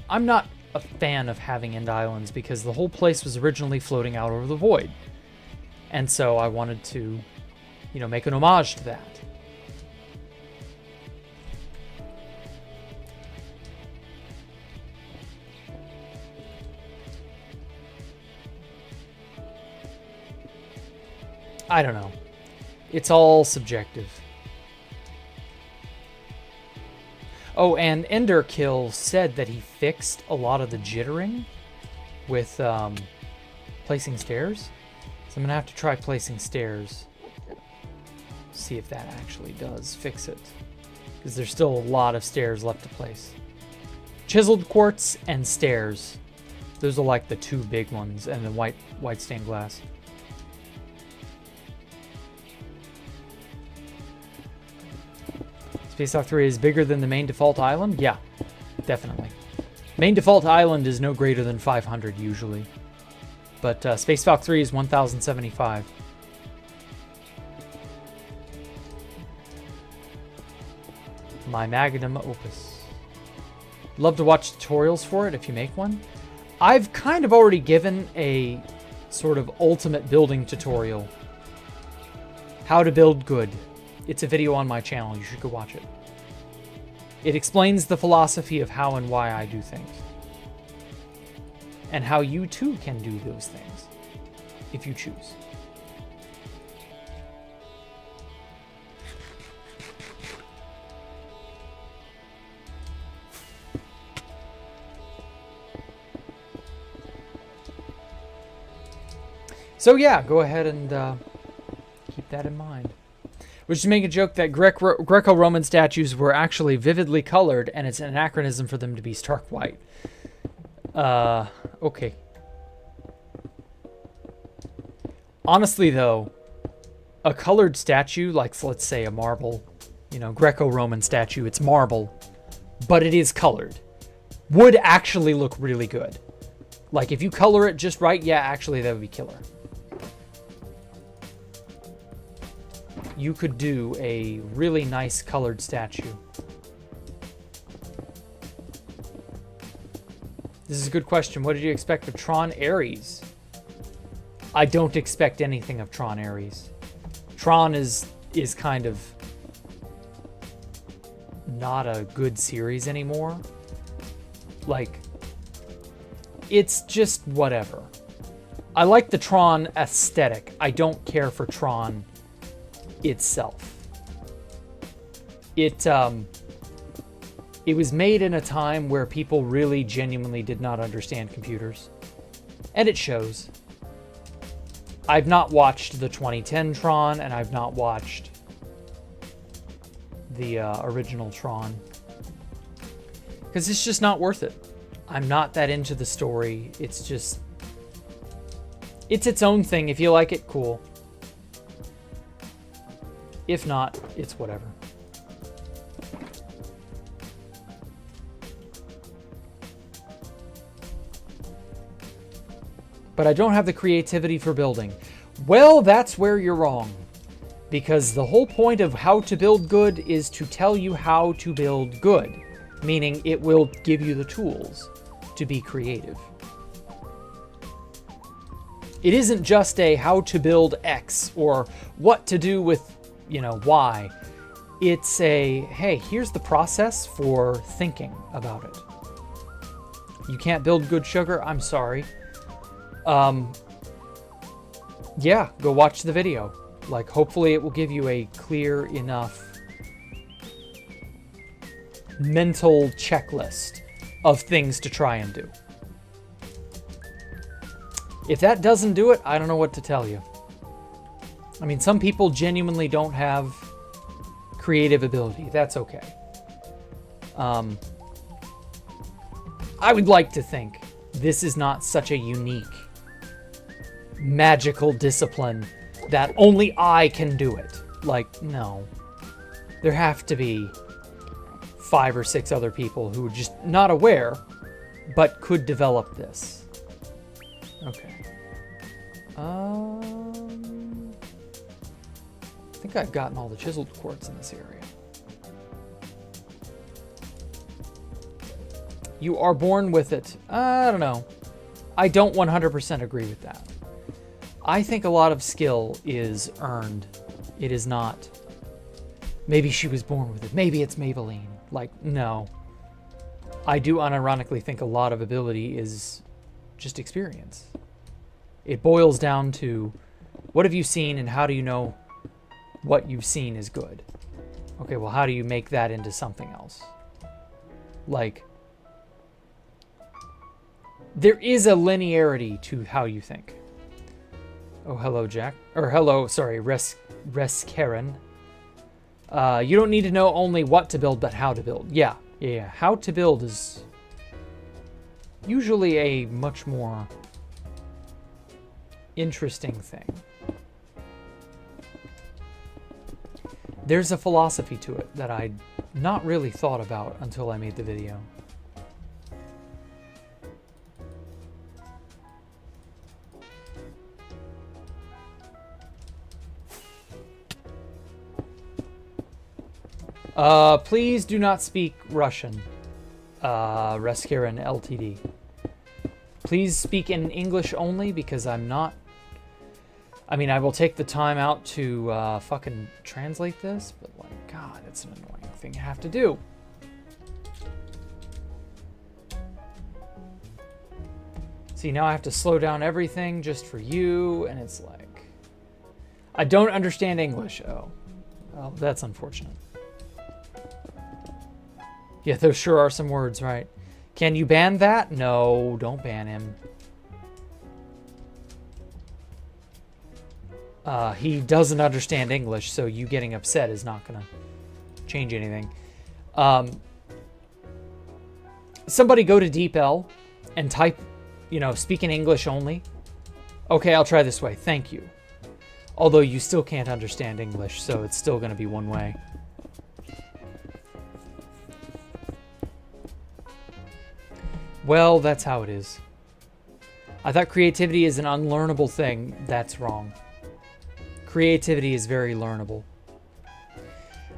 I'm not a fan of having end islands because the whole place was originally floating out over the void. And so I wanted to, make an homage to that. I don't know. It's all subjective. Oh, and Enderkill said that he fixed a lot of the jittering with placing stairs. So I'm going to have to try placing stairs. See if that actually does fix it. Because there's still a lot of stairs left to place. Chiseled quartz and stairs. Those are like the two big ones. And the white stained glass. Space Falcon 3 is bigger than the main default island? Yeah, definitely. Main default island is no greater than 500 usually. But Space Falcon 3 is 1075. My magnum opus. Love to watch tutorials for it if you make one. I've kind of already given a sort of ultimate building tutorial. How to build good. It's a video on my channel. You should go watch it. It explains the philosophy of how and why I do things. And how you too can do those things. If you choose. So yeah, go ahead and keep that in mind. Which is make a joke that Greco-Roman statues were actually vividly colored, and it's an anachronism for them to be stark white. Okay. Honestly, though, a colored statue, like let's say a marble, Greco-Roman statue, it's marble, but it is colored, would actually look really good. Like if you color it just right, yeah, actually that would be killer. You could do a really nice colored statue. This is a good question. What did you expect of Tron Ares? I don't expect anything of Tron Ares. Tron is kind of not a good series anymore. Like, it's just whatever. I like the Tron aesthetic. I don't care for Tron itself. It was made in a time where people really genuinely did not understand computers, and it shows. I've not watched the 2010 Tron, and I've not watched the original Tron. Because it's just not worth it. I'm not that into the story. It's just... It's its own thing. If you like it, cool. If not, it's whatever. But I don't have the creativity for building. Well, that's where you're wrong. Because the whole point of how to build good is to tell you how to build good. Meaning it will give you the tools to be creative. It isn't just a how to build X or what to do with, you know, Y. It's a, hey, here's the process for thinking about it. You can't build good sugar? I'm sorry. Yeah, go watch the video. Like, hopefully it will give you a clear enough mental checklist of things to try and do. If that doesn't do it, I don't know what to tell you. I mean, some people genuinely don't have creative ability. That's okay. I would like to think this is not such a unique, magical discipline that only I can do it. Like, no. There have to be 5 or 6 other people who are just not aware, but could develop this. Okay. I think I've gotten all the chiseled quartz in this area. You are born with it. I don't know. I don't 100% agree with that. I think a lot of skill is earned. It is not. Maybe she was born with it. Maybe it's Maybelline. Like, no. I do unironically think a lot of ability is just experience. It boils down to what have you seen and how do you know what you've seen is good? Okay, well, how do you make that into something else? Like, there is a linearity to how you think. Oh, hello, Jack. Or hello, sorry, Karen. You don't need to know only what to build, but how to build. Yeah. How to build is usually a much more interesting thing. There's a philosophy to it that I'd not really thought about until I made the video. Please do not speak Russian, Reskirin LTD. Please speak in English only because I'm not... I mean, I will take the time out to fucking translate this, but like, God, it's an annoying thing you have to do. See, now I have to slow down everything just for you, and it's like... I don't understand English. Oh, well, that's unfortunate. Yeah, those sure are some words, right? Can you ban that? No, don't ban him. He doesn't understand English, so you getting upset is not going to change anything. Somebody go to DeepL and type, you know, speak in English only. Okay, I'll try this way. Thank you. Although you still can't understand English, so it's still going to be one way. Well, that's how it is. I thought creativity is an unlearnable thing. That's wrong. Creativity is very learnable.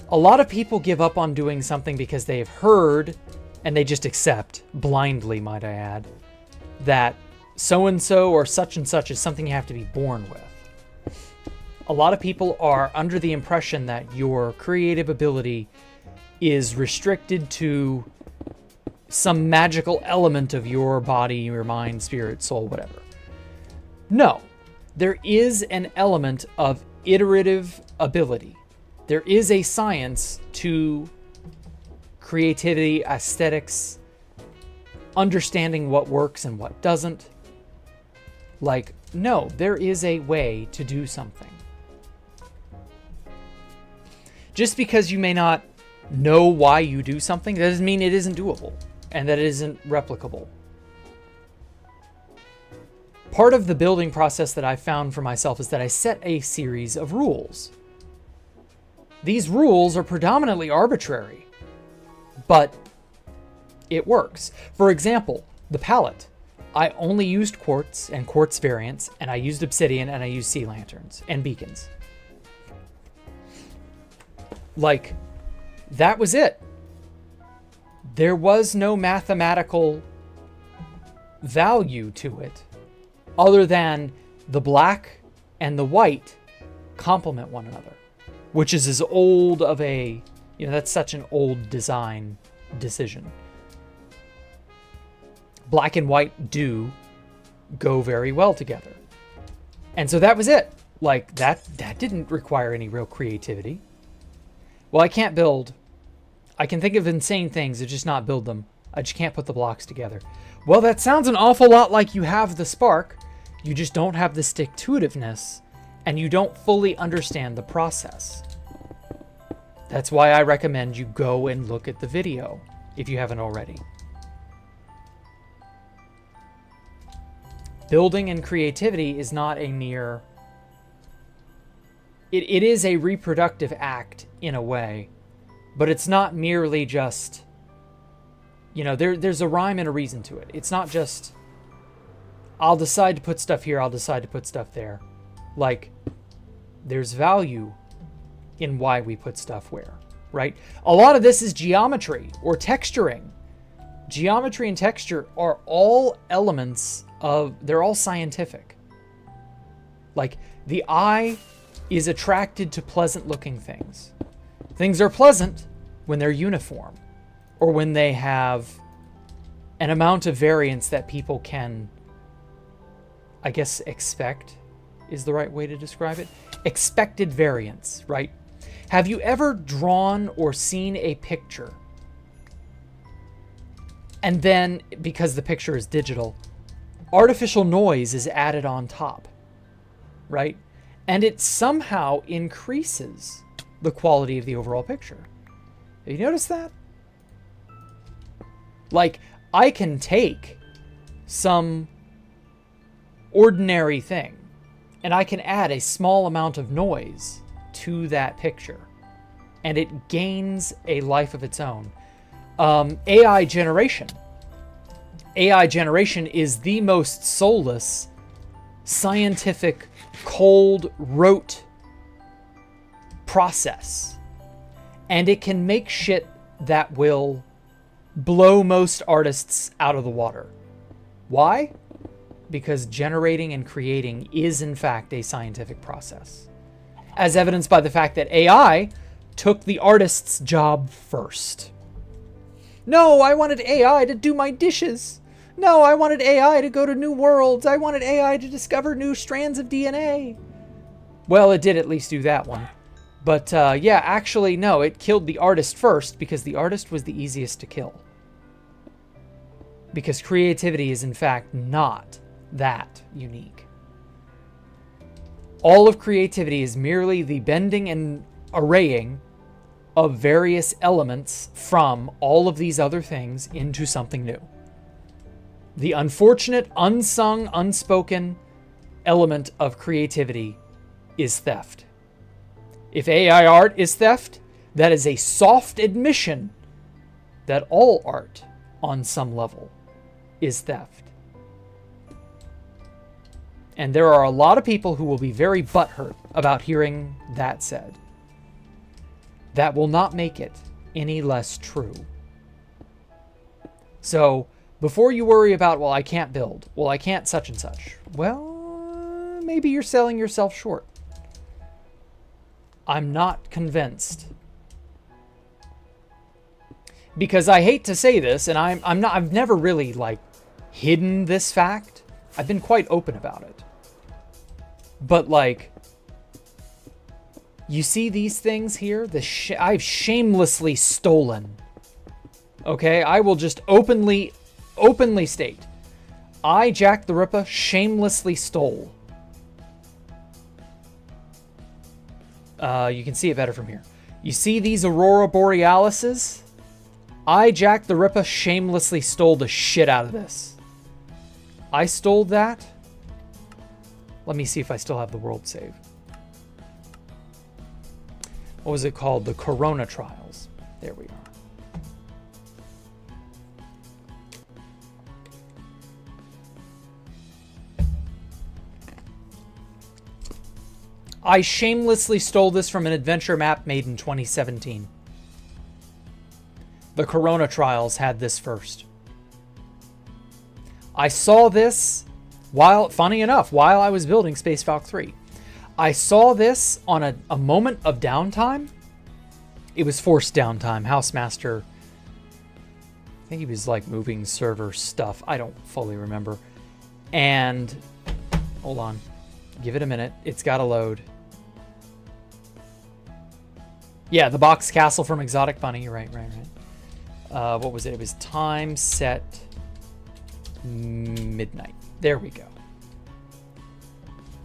A lot of people give up on doing something because they have heard, and they just accept, blindly might I add, that so-and-so or such and such is something you have to be born with. A lot of people are under the impression that your creative ability is restricted to some magical element of your body, your mind, spirit, soul, whatever. No, there is an element of iterative ability. There is a science to creativity, aesthetics, understanding what works and what doesn't. Like, no, there is a way to do something. Just because you may not know why you do something doesn't mean it isn't doable and that it isn't replicable. Part of the building process that I found for myself is that I set a series of rules. These rules are predominantly arbitrary, but it works. For example, the palette. I only used quartz and quartz variants, and I used obsidian, and I used sea lanterns and beacons. Like, that was it. There was no mathematical value to it other than the black and the white complement one another, which is as old of a, that's such an old design decision. Black and white do go very well together. And so that was it. Like, that didn't require any real creativity. Well, I can't build. I can think of insane things and just not build them. I just can't put the blocks together. Well, that sounds an awful lot like you have the spark. You just don't have the stick-to-itiveness, and you don't fully understand the process. That's why I recommend you go and look at the video if you haven't already. Building and creativity is not a mere... It is a reproductive act in a way, but it's not merely just, there's a rhyme and a reason to it. It's not just, I'll decide to put stuff here, I'll decide to put stuff there. Like, there's value in why we put stuff where, right? A lot of this is geometry or texturing. Geometry and texture are all elements they're all scientific. Like, the eye is attracted to pleasant looking things. Things are pleasant when they're uniform or when they have an amount of variance that people can, I guess, expect is the right way to describe it. Expected variance, right? Have you ever drawn or seen a picture and then, because the picture is digital, artificial noise is added on top, right? And it somehow increases the quality of the overall picture. Have you noticed that? Like, I can take some ordinary thing and I can add a small amount of noise to that picture and it gains a life of its own. AI generation. AI generation is the most soulless, scientific, cold, rote process. And it can make shit that will blow most artists out of the water. Why? Because generating and creating is in fact a scientific process. As evidenced by the fact that AI took the artist's job first. No, I wanted AI to do my dishes. No, I wanted AI to go to new worlds. I wanted AI to discover new strands of DNA. Well, it did at least do that one. But yeah, actually, no, it killed the artist first because the artist was the easiest to kill. Because creativity is in fact not that unique. All of creativity is merely the bending and arraying of various elements from all of these other things into something new. The unfortunate, unsung, unspoken element of creativity is theft. If AI art is theft, that is a soft admission that all art, on some level, is theft. And there are a lot of people who will be very butthurt about hearing that said. That will not make it any less true. So, before you worry about, well, I can't build, well, I can't such and such, well, maybe you're selling yourself short. I'm not convinced. Because I hate to say this, and I've never really, hidden this fact. I've been quite open about it. But, you see these things here? I've shamelessly stolen. Okay? I will just openly state. I, Jacktherippa, shamelessly stole. You can see it better from here. You see these Aurora Borealises? I, Jacktherippa, shamelessly stole the shit out of this. I stole that. Let me see if I still have the world save. What was it called? The Corona Trials. There we are. I shamelessly stole this from an adventure map made in 2017. The Corona Trials had this first. I saw this funny enough, while I was building Space Falcon 3. I saw this on a moment of downtime. It was forced downtime. Housemaster, I think he was like moving server stuff. I don't fully remember. And hold on, give it a minute. It's got to load. Yeah, the box castle from Exotic Bunny. You're right. What was it? It was time set midnight. There we go.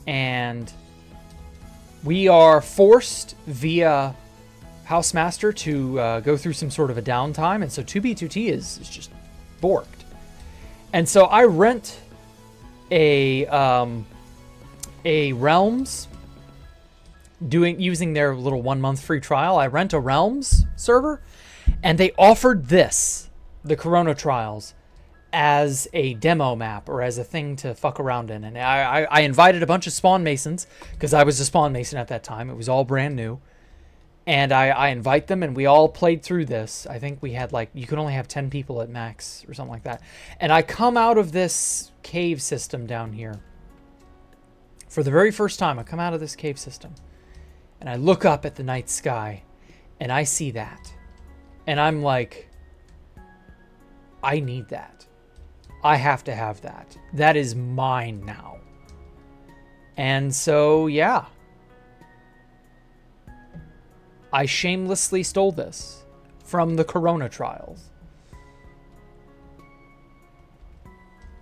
And we are forced via Housemaster to go through some sort of a downtime. And so 2B2T is just borked. And so I rent a Realms, using their little 1 month free trial. I rent a Realms server, and they offered this, the Corona Trials, as a demo map or as a thing to fuck around in. And I invited a bunch of Spawn Masons, because I was a Spawn Mason at that time. It was all brand new. And I invite them, and we all played through this. I think we had you could only have 10 people at max or something like that. And I come out of this cave system down here. For the very first time, I come out of this cave system. And I look up at the night sky, and I see that. And I'm like, I need that. I have to have that. That is mine now. And so, yeah. I shamelessly stole this from the Corona Trials.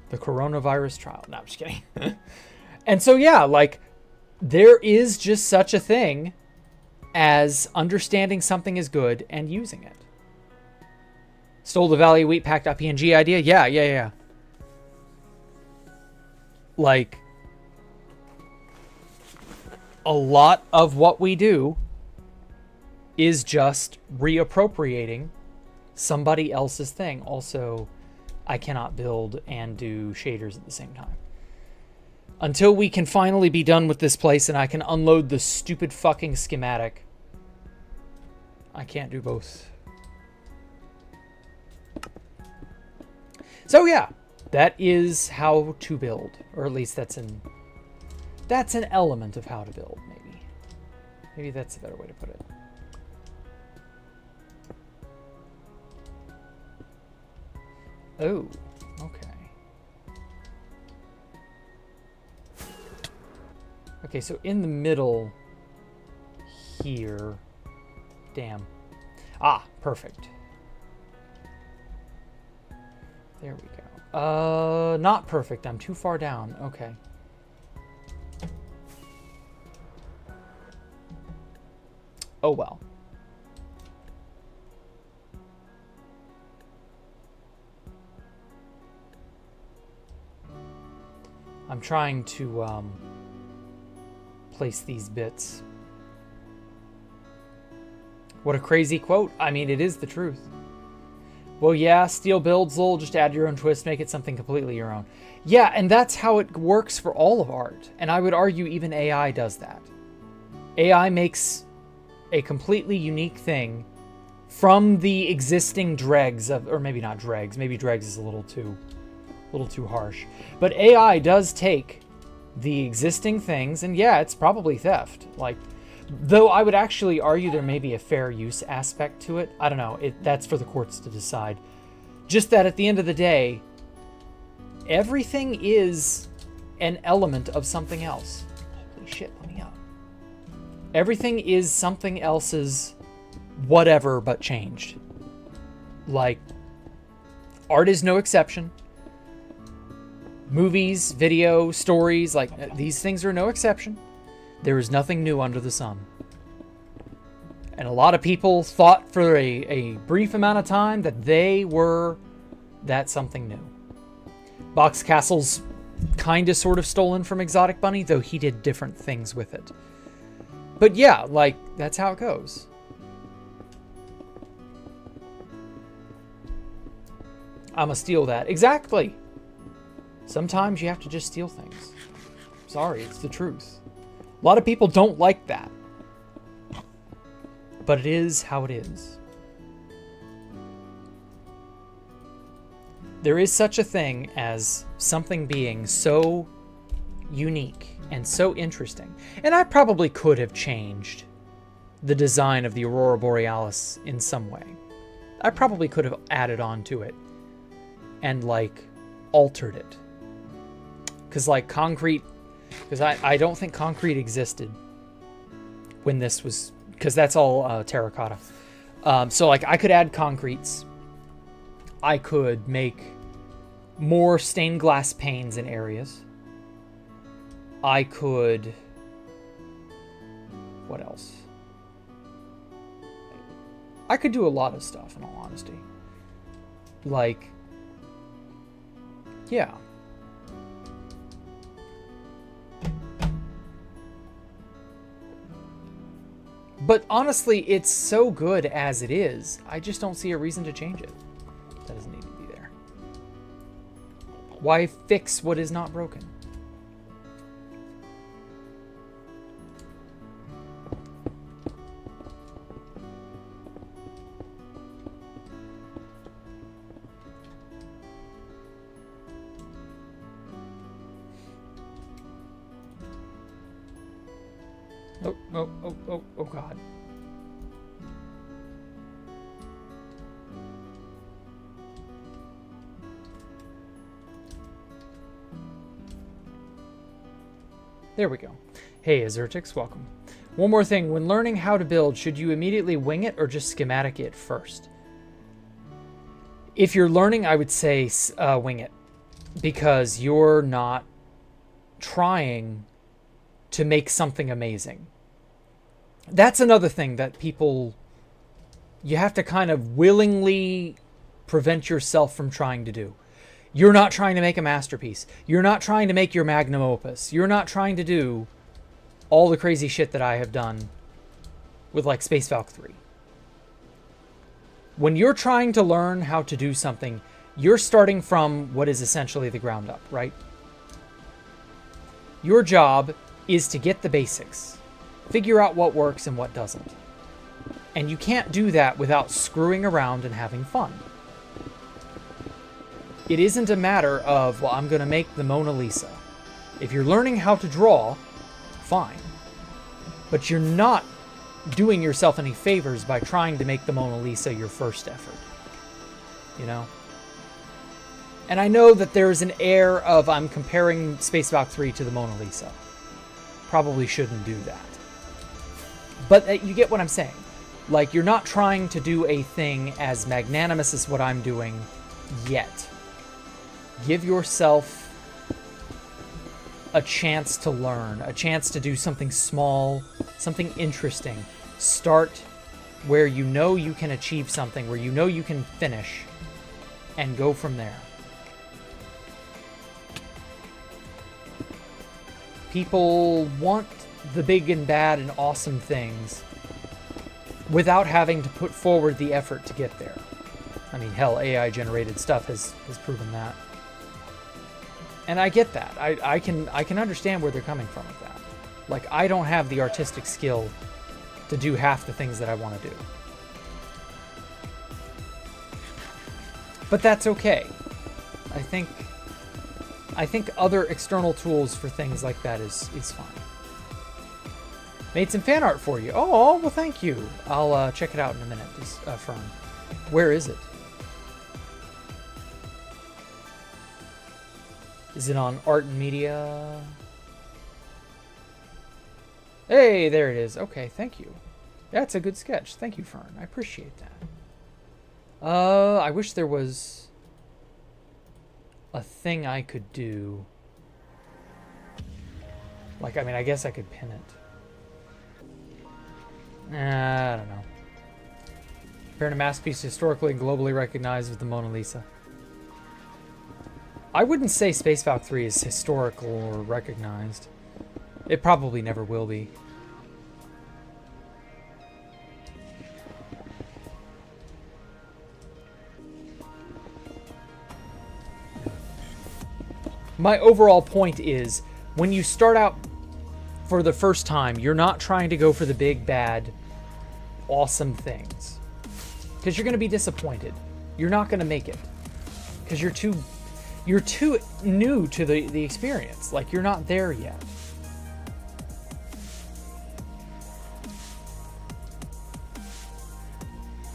The coronavirus trial. No, I'm just kidding. And so, yeah, there is just such a thing as understanding something is good and using it. Stole the Valley Wheat Pack.png idea? Yeah. A lot of what we do is just reappropriating somebody else's thing. Also, I cannot build and do shaders at the same time. Until we can finally be done with this place and I can unload the stupid fucking schematic, I can't do both. So yeah, that is how to build, or at least that's an element of how to build, maybe. Maybe that's a better way to put it. Oh, okay. Okay, so in the middle here, damn. Ah, perfect. There we go. Not perfect. I'm too far down. Okay. Oh well. I'm trying to place these bits. What a crazy quote. I mean, it is the truth. Well, yeah, steel builds, Lol, just add your own twist, make it something completely your own. Yeah, and that's how it works for all of art. And I would argue even AI does that. AI makes a completely unique thing from the existing dregs of, or maybe not dregs, maybe dregs is a little too harsh. But AI does take the existing things, and yeah, it's probably theft. Though I would actually argue there may be a fair use aspect to it. I don't know. That's for the courts to decide. Just that at the end of the day, everything is an element of something else. Holy shit, let me up. Everything is something else's whatever but changed. Art is no exception. Movies, video, stories, like these things are no exception. There is nothing new under the sun. And a lot of people thought for a brief amount of time that they were that something new. Box Castle's kind of sort of stolen from Exotic Bunny, though he did different things with it. But yeah, like, that's how it goes. I'ma steal that. Exactly. Sometimes you have to just steal things. Sorry, it's the truth. A lot of people don't like that. But it is how it is. There is such a thing as something being so unique and so interesting. And I probably could have changed the design of the Aurora Borealis in some way. I probably could have added on to it and like altered it. Because like concrete, because I don't think concrete existed when this was, because that's all terracotta. So like I could add concretes. I could make more stained glass panes in areas. I could, what else? I could do a lot of stuff, in all honesty. Like, yeah. But honestly, it's so good as it is. I just don't see a reason to change it. That doesn't need to be there. Why fix what is not broken? Oh, God. There we go. Hey, Azertix, welcome. One more thing. When learning how to build, should you immediately wing it or just schematic it first? If you're learning, I would say wing it. Because you're not trying to make something amazing. That's another thing that people, you have to kind of willingly prevent yourself from trying to do. You're not trying to make a masterpiece. You're not trying to make your magnum opus. You're not trying to do all the crazy shit that I have done with like Space Valk 3. When you're trying to learn how to do something, you're starting from what is essentially the ground up, right? Your job is to get the basics. Figure out what works and what doesn't. And you can't do that without screwing around and having fun. It isn't a matter of, well, I'm going to make the Mona Lisa. If you're learning how to draw, fine. But you're not doing yourself any favors by trying to make the Mona Lisa your first effort. You know? And I know that there's an air of I'm comparing Space Valk 3 to the Mona Lisa. Probably shouldn't do that. But you get what I'm saying. Like, you're not trying to do a thing as magnanimous as what I'm doing yet. Give yourself a chance to learn, a chance to do something small, something interesting. Start where you know you can achieve something, where you know you can finish, and go from there. People want the big and bad and awesome things without having to put forward the effort to get there. I mean, hell, AI-generated stuff has proven that. And I get that. I can understand where they're coming from with that. Like, I don't have the artistic skill to do half the things that I want to do. But that's okay. I think other external tools for things like that is fine. Made some fan art for you. Oh, well, thank you. I'll check it out in a minute, Fern. Where is it? Is it on Art and Media? Hey, there it is. Okay, thank you. That's a good sketch. Thank you, Fern. I appreciate that. I wish there was a thing I could do Like, I mean, I guess I could pin it. I don't know. Comparing a masterpiece historically and globally recognized with the Mona Lisa. I wouldn't say Space Valk 3 is historical or recognized. It probably never will be. My overall point is, when you start out for the first time, you're not trying to go for the big, bad, awesome things. Because you're going to be disappointed. You're not going to make it. Because you're too new to the experience. Like, you're not there yet.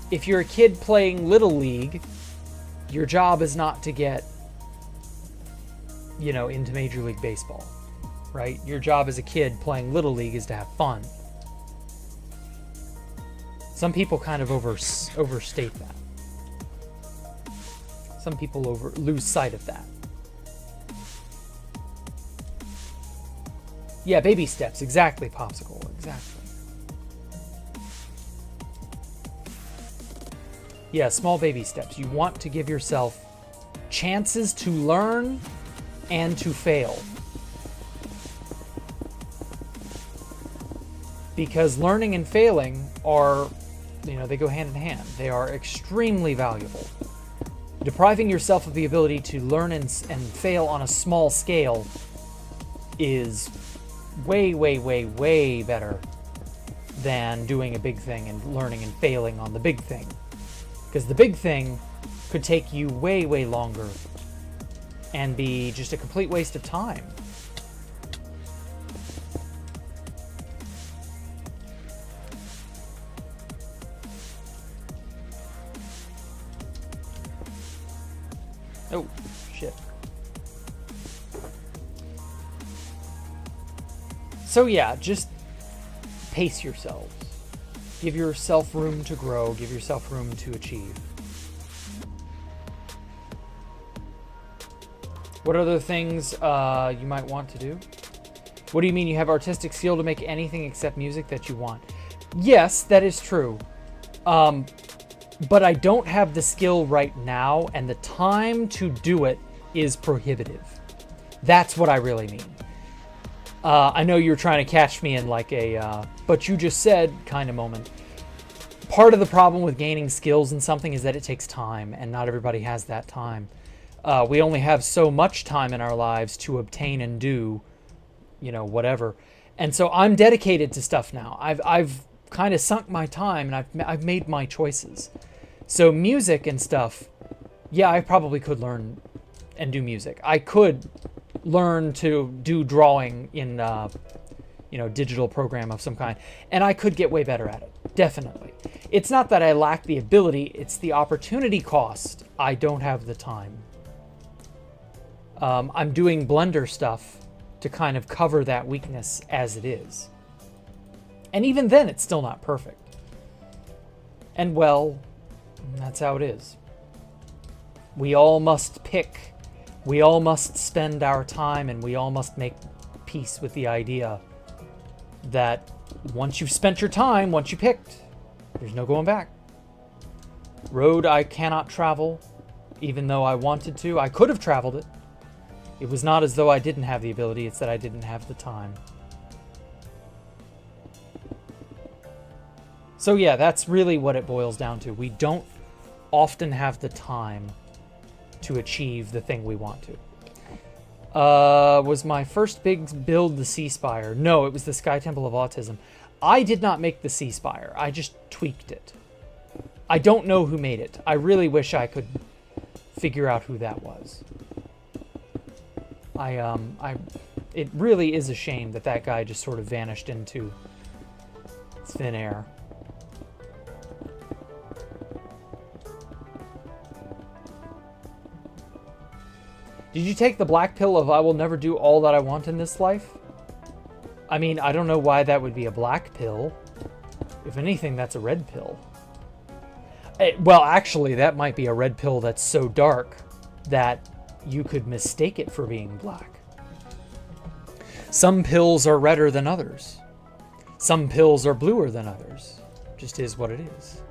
If you're a kid playing Little League, your job is not to get, you know, into Major League Baseball, right? Your job as a kid playing Little League is to have fun. Some people kind of overstate that. Some people lose sight of that. Yeah, baby steps. Exactly, Popsicle. Exactly. Yeah, small baby steps. You want to give yourself chances to learn and to fail. Because learning and failing are, you know, they go hand in hand. They are extremely valuable. Depriving yourself of the ability to learn and fail on a small scale is way, way, way, way better than doing a big thing and learning and failing on the big thing. Because the big thing could take you way, way longer and be just a complete waste of time. Oh, shit. So yeah, just pace yourselves. Give yourself room to grow. Give yourself room to achieve. What other things you might want to do? What do you mean you have artistic skill to make anything except music that you want? Yes, that is true. But I don't have the skill right now, and the time to do it is prohibitive. That's what I really mean. I know you're trying to catch me in like a, but you just said kind of moment. Part of the problem with gaining skills in something is that it takes time, and not everybody has that time. We only have so much time in our lives to obtain and do, you know, whatever. And so I'm dedicated to stuff now. I've kind of sunk my time, and I've made my choices. So music and stuff, yeah, I probably could learn and do music. I could learn to do drawing in, you know, digital program of some kind, and I could get way better at it. Definitely. It's not that I lack the ability, it's the opportunity cost. I don't have the time. I'm doing Blender stuff to kind of cover that weakness as it is. And even then, it's still not perfect. And well, that's how it is. We all must pick. We all must spend our time, and we all must make peace with the idea that once you've spent your time, once you picked, there's no going back. Road I cannot travel, even though I wanted to. I could have traveled it. It was not as though I didn't have the ability, it's that I didn't have the time. So yeah, that's really what it boils down to. We don't often have the time to achieve the thing we want to. Was my first big build the Sea Spire? No, it was the Sky Temple of Autism. I did not make the Sea Spire. I just tweaked it. I don't know who made it. I really wish I could figure out who that was. It really is a shame that that guy just sort of vanished into thin air. Did you take the black pill of I will never do all that I want in this life? I mean, I don't know why that would be a black pill. If anything, that's a red pill. Well, actually, that might be a red pill that's so dark that you could mistake it for being black. Some pills are redder than others. Some pills are bluer than others. Just is what it is.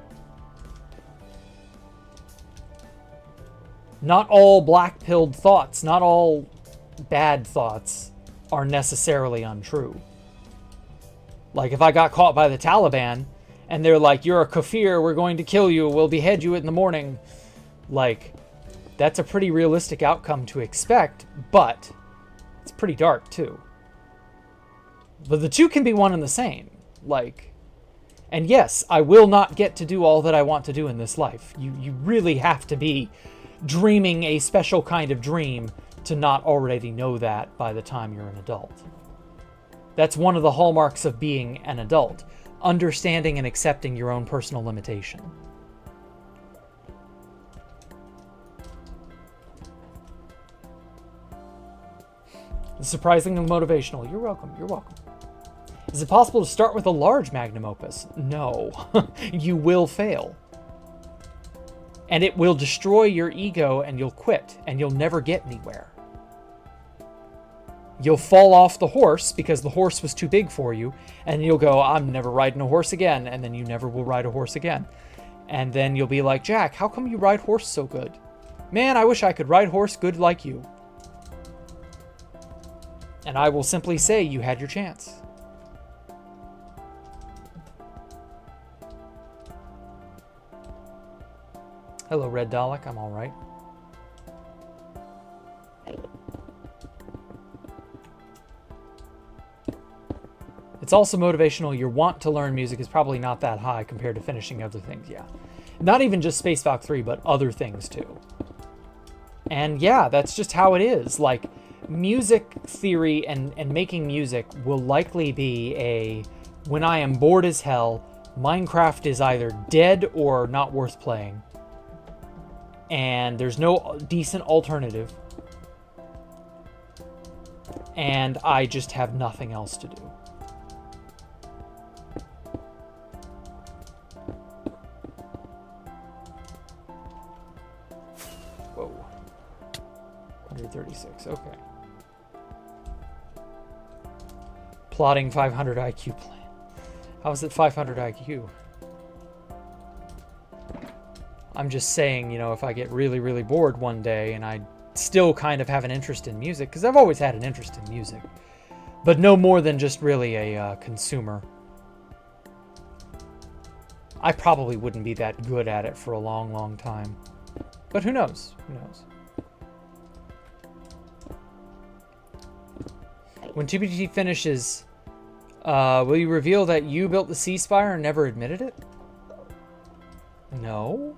Not all black-pilled thoughts, not all bad thoughts are necessarily untrue. Like if I got caught by the Taliban and they're like, you're a kafir, we're going to kill you, we'll behead you in the morning. Like, that's a pretty realistic outcome to expect, but it's pretty dark too. But the two can be one and the same. Like, and yes, I will not get to do all that I want to do in this life. You really have to be dreaming a special kind of dream to not already know that by the time you're an adult. That's one of the hallmarks of being an adult, understanding and accepting your own personal limitation. It's surprisingly motivational. You're welcome. You're welcome. Is it possible to start with a large magnum opus? No. You will fail. And it will destroy your ego and you'll quit and you'll never get anywhere. You'll fall off the horse because the horse was too big for you and you'll go, I'm never riding a horse again, and then you never will ride a horse again. And then you'll be like, Jack, how come you ride horse so good? Man, I wish I could ride horse good like you. And I will simply say you had your chance. Hello, Red Dalek. I'm all right. It's also motivational. Your want to learn music is probably not that high compared to finishing other things. Yeah. Not even just Space Valk 3, but other things too. And yeah, that's just how it is. Like, music theory and making music will likely be a, when I am bored as hell, Minecraft is either dead or not worth playing. And there's no decent alternative. And I just have nothing else to do. Whoa. 136, okay. Plotting 500 IQ plan. How is it 500 IQ? I'm just saying, you know, if I get really, really bored one day and I still kind of have an interest in music, because I've always had an interest in music, but no more than just really a consumer. I probably wouldn't be that good at it for a long, long time. But who knows? Who knows? When TBT finishes, will you reveal that you built the Sea Spire and never admitted it? No.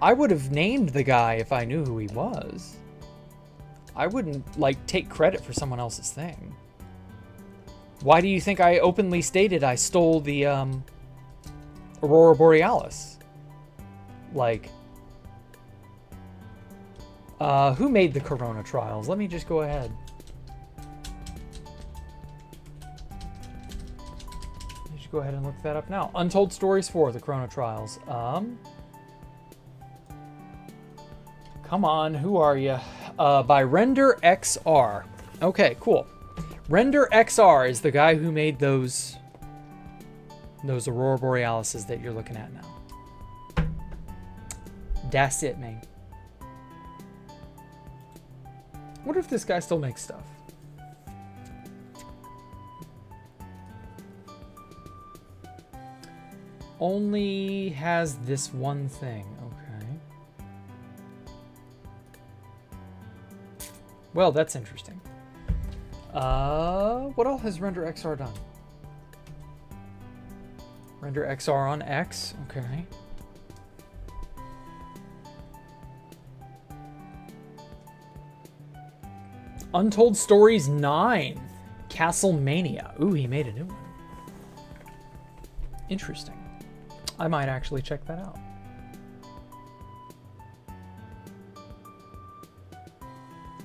I would have named the guy if I knew who he was. I wouldn't, like, take credit for someone else's thing. Why do you think I openly stated I stole the, Aurora Borealis? Like, who made the Corona trials? Let me just go ahead. Let's go ahead and look that up now. Untold Stories 4, the Corona trials. Come on, who are you? By Render XR. Okay, cool. Render XR is the guy who made those Aurora Borealises that you're looking at now. That's it, man. I wonder if this guy still makes stuff. Only has this one thing. Okay. Well, that's interesting. What else has Render XR done? Render XR on X. Okay. Untold Stories 9. Castlemania. Ooh, he made a new one. Interesting. I might actually check that out.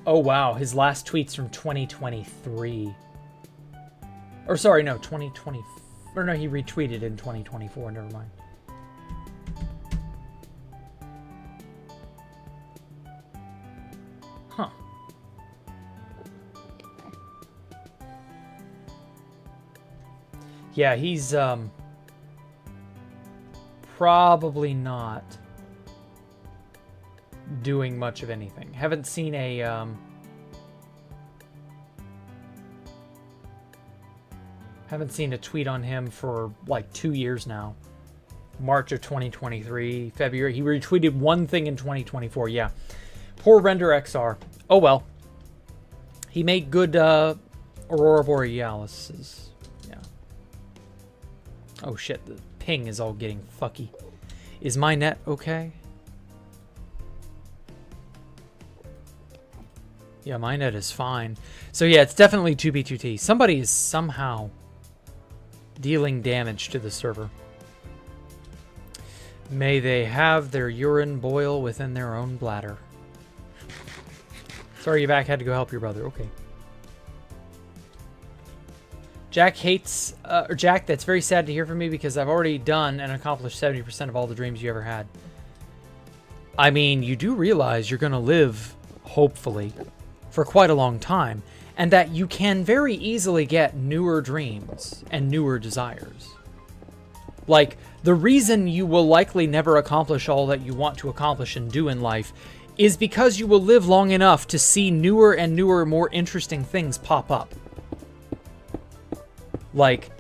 Oh, wow. His last tweet's from 2023. Or sorry, no, 2020. Or no, he retweeted in 2024. Never mind. Huh. Yeah, he's probably not doing much of anything. Haven't seen a tweet on him for like 2 years now. March of 2023, February. He retweeted one thing in 2024. Yeah. Poor Render XR. Oh well. He made good Aurora Borealis. Yeah. Oh shit, the ping is all getting fucky. Is my net okay? Yeah, my net is fine. So yeah, it's definitely 2B2T. Somebody is somehow dealing damage to the server. May they have their urine boil within their own bladder. Sorry you're back, had to go help your brother. Okay. Jack hates... Jack, that's very sad to hear from me because I've already done and accomplished 70% of all the dreams you ever had. I mean, you do realize you're going to live, hopefully, for quite a long time, and that you can very easily get newer dreams and newer desires. Like, the reason you will likely never accomplish all that you want to accomplish and do in life is because you will live long enough to see newer and newer, more interesting things pop up. Like,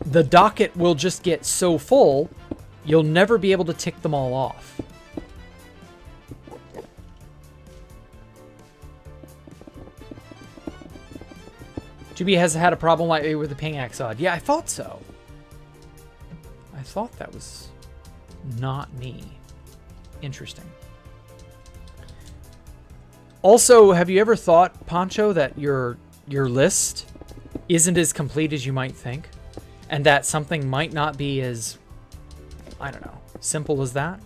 the docket will just get so full, you'll never be able to tick them all off. Juby has had a problem lately with the ping Axod. Yeah, I thought so. I thought that was not me. Interesting. Also, have you ever thought, Pancho, that your list isn't as complete as you might think? And that something might not be as, I don't know, simple as that?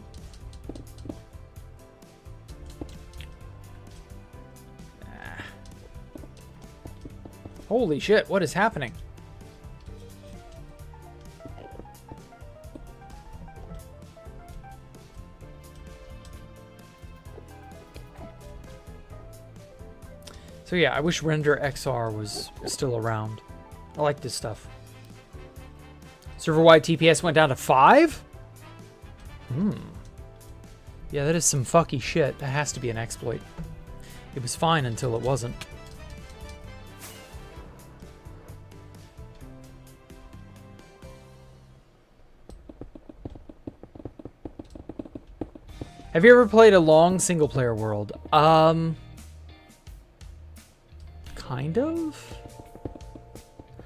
Holy shit, what is happening? So yeah, I wish Render XR was still around. I like this stuff. Server-wide TPS went down to 5? Yeah, that is some fucky shit. That has to be an exploit. It was fine until it wasn't. Have you ever played a long single-player world? Kind of?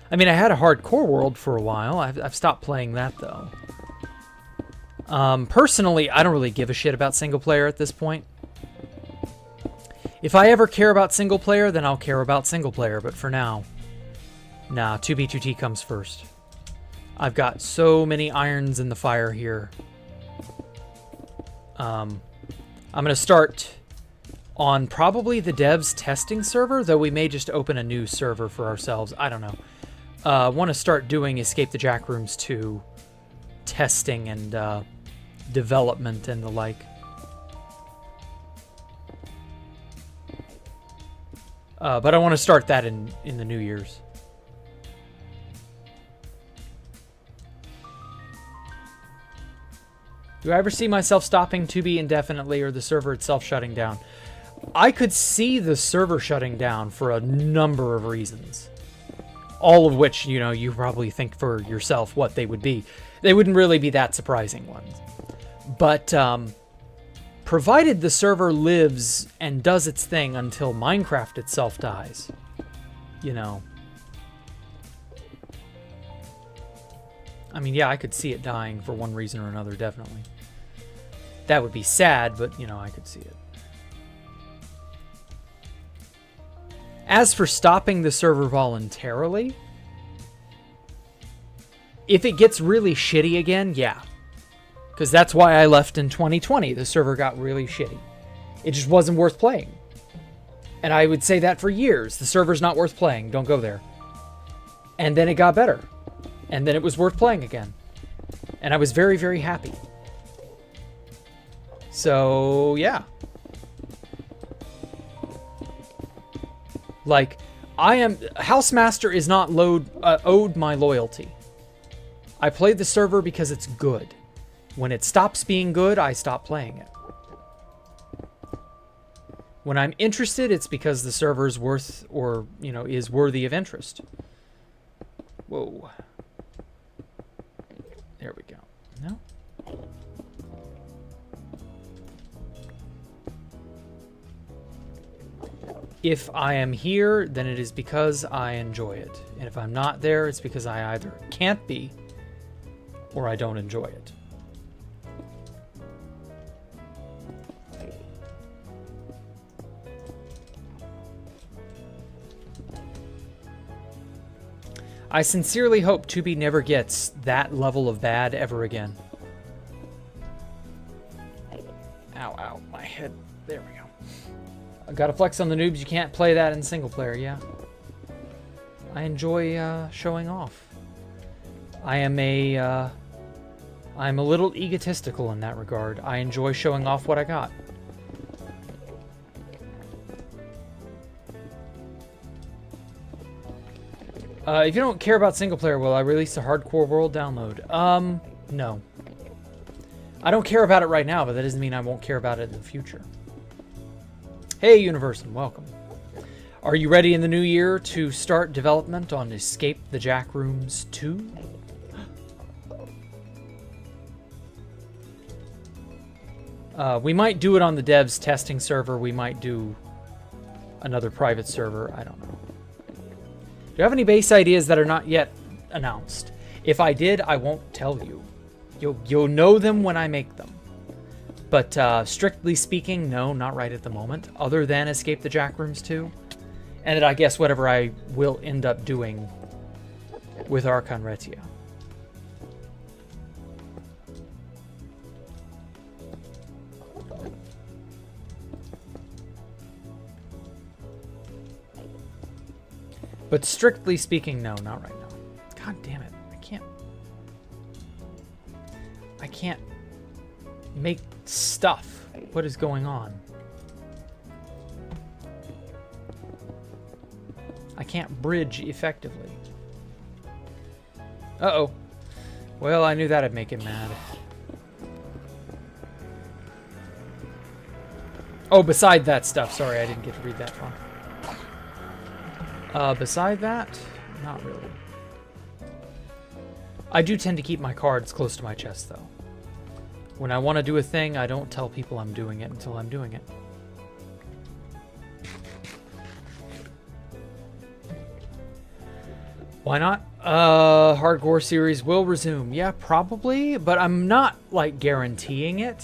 I mean, I had a hardcore world for a while. I've stopped playing that, though. Personally, I don't really give a shit about single-player at this point. If I ever care about single-player, then I'll care about single-player. But for now, nah, 2B2T comes first. I've got so many irons in the fire here. I'm going to start on probably the devs testing server, though we may just open a new server for ourselves. I don't know. I want to start doing Escape the Jack Rooms 2 testing and development and the like. But I want to start that in the New Year's. Do I ever see myself stopping 2B indefinitely or the server itself shutting down? I could see the server shutting down for a number of reasons. All of which, you know, you probably think for yourself what they would be. They wouldn't really be that surprising ones. But provided the server lives and does its thing until Minecraft itself dies, you know. I mean, yeah, I could see it dying for one reason or another, definitely. That would be sad, but, you know, I could see it. As for stopping the server voluntarily, if it gets really shitty again, yeah. Because that's why I left in 2020. The server got really shitty. It just wasn't worth playing. And I would say that for years. The server's not worth playing. Don't go there. And then it got better. And then it was worth playing again. And I was very, very happy. So, yeah. Like, Housemaster is not owed my loyalty. I play the server because it's good. When it stops being good, I stop playing it. When I'm interested, it's because the server's worth, or, you know, is worthy of interest. Whoa. There we go. No? If I am here, then it is because I enjoy it. And if I'm not there, it's because I either can't be or I don't enjoy it. I sincerely hope Tubi never gets that level of bad ever again. Ow, ow, my head. There we go. I gotta flex on the noobs. You can't play that in single player, yeah. I enjoy showing off. I'm a little egotistical in that regard. I enjoy showing off what I got. If you don't care about single player, will I release a hardcore world download? No. I don't care about it right now, but that doesn't mean I won't care about it in the future. Hey, Universal, welcome. Are you ready in the new year to start development on Escape the Jackrooms 2? We might do it on the devs testing server. We might do another private server. I don't know. Do you have any base ideas that are not yet announced? If I did, I won't tell you. You'll know them when I make them. But strictly speaking, no, not right at the moment. Other than Escape the Jackrooms 2. And I guess whatever I will end up doing with Archon Retia. But strictly speaking, no, not right now. God damn it. I can't make stuff. What is going on? I can't bridge effectively. Uh-oh. Well, I knew that'd make him mad. Oh, beside that stuff. Sorry, I didn't get to read that far. Beside that, not really. I do tend to keep my cards close to my chest, though. When I want to do a thing, I don't tell people I'm doing it until I'm doing it. Why not? Hardcore series will resume. Yeah, probably, but I'm not, like, guaranteeing it.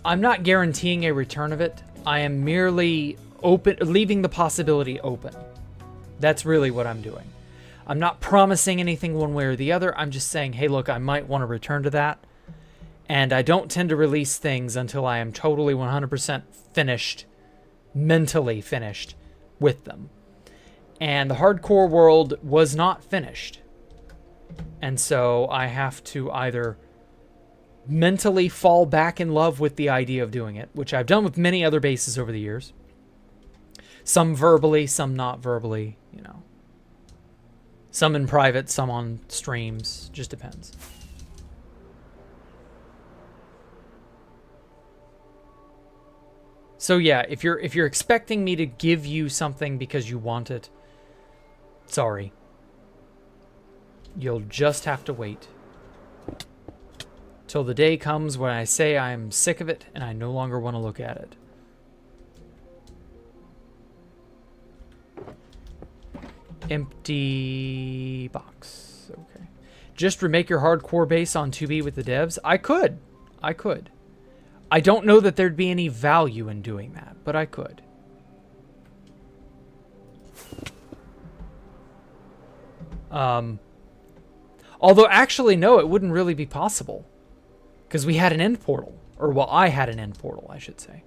I'm not guaranteeing a return of it. I am merely leaving the possibility open. That's really what I'm doing. I'm not promising anything one way or the other. I'm just saying, hey, look, I might want to return to that. And I don't tend to release things until I am totally 100% finished, mentally finished with them. And the hardcore world was not finished. And so I have to either mentally fall back in love with the idea of doing it, which I've done with many other bases over the years. Some verbally, some not verbally, you know. Some in private, some on streams. Just depends. So yeah, if you're expecting me to give you something because you want it, sorry. You'll just have to wait till the day comes when I say I'm sick of it and I no longer want to look at it. Empty box. Okay. Just remake your hardcore base on 2B with the devs? I could. I don't know that there'd be any value in doing that, but I could. Although actually, no, it wouldn't really be possible. Because we had an end portal. Or, well, I had an end portal, I should say.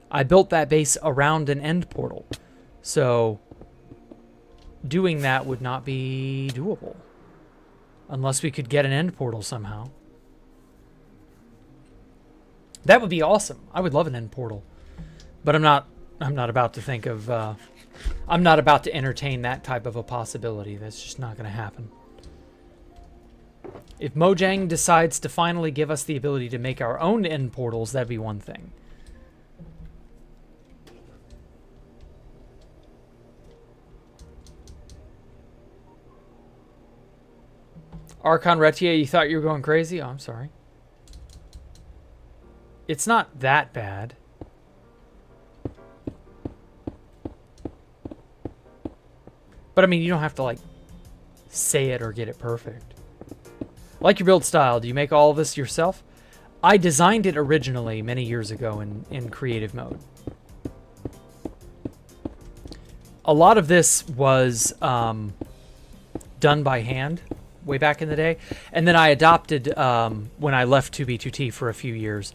I built that base around an end portal. So doing that would not be doable. Unless we could get an end portal somehow. That would be awesome. I would love an end portal. But I'm not about to think of I'm not about to entertain that type of a possibility. That's just not going to happen. If Mojang decides to finally give us the ability to make our own end portals, that'd be one thing. Archon Retia, you thought you were going crazy? Oh, I'm sorry. It's not that bad. But I mean, you don't have to like say it or get it perfect. Like your build style, do you make all of this yourself? I designed it originally many years ago in creative mode. A lot of this was done by hand way back in the day. And then I adopted, when I left 2B2T for a few years,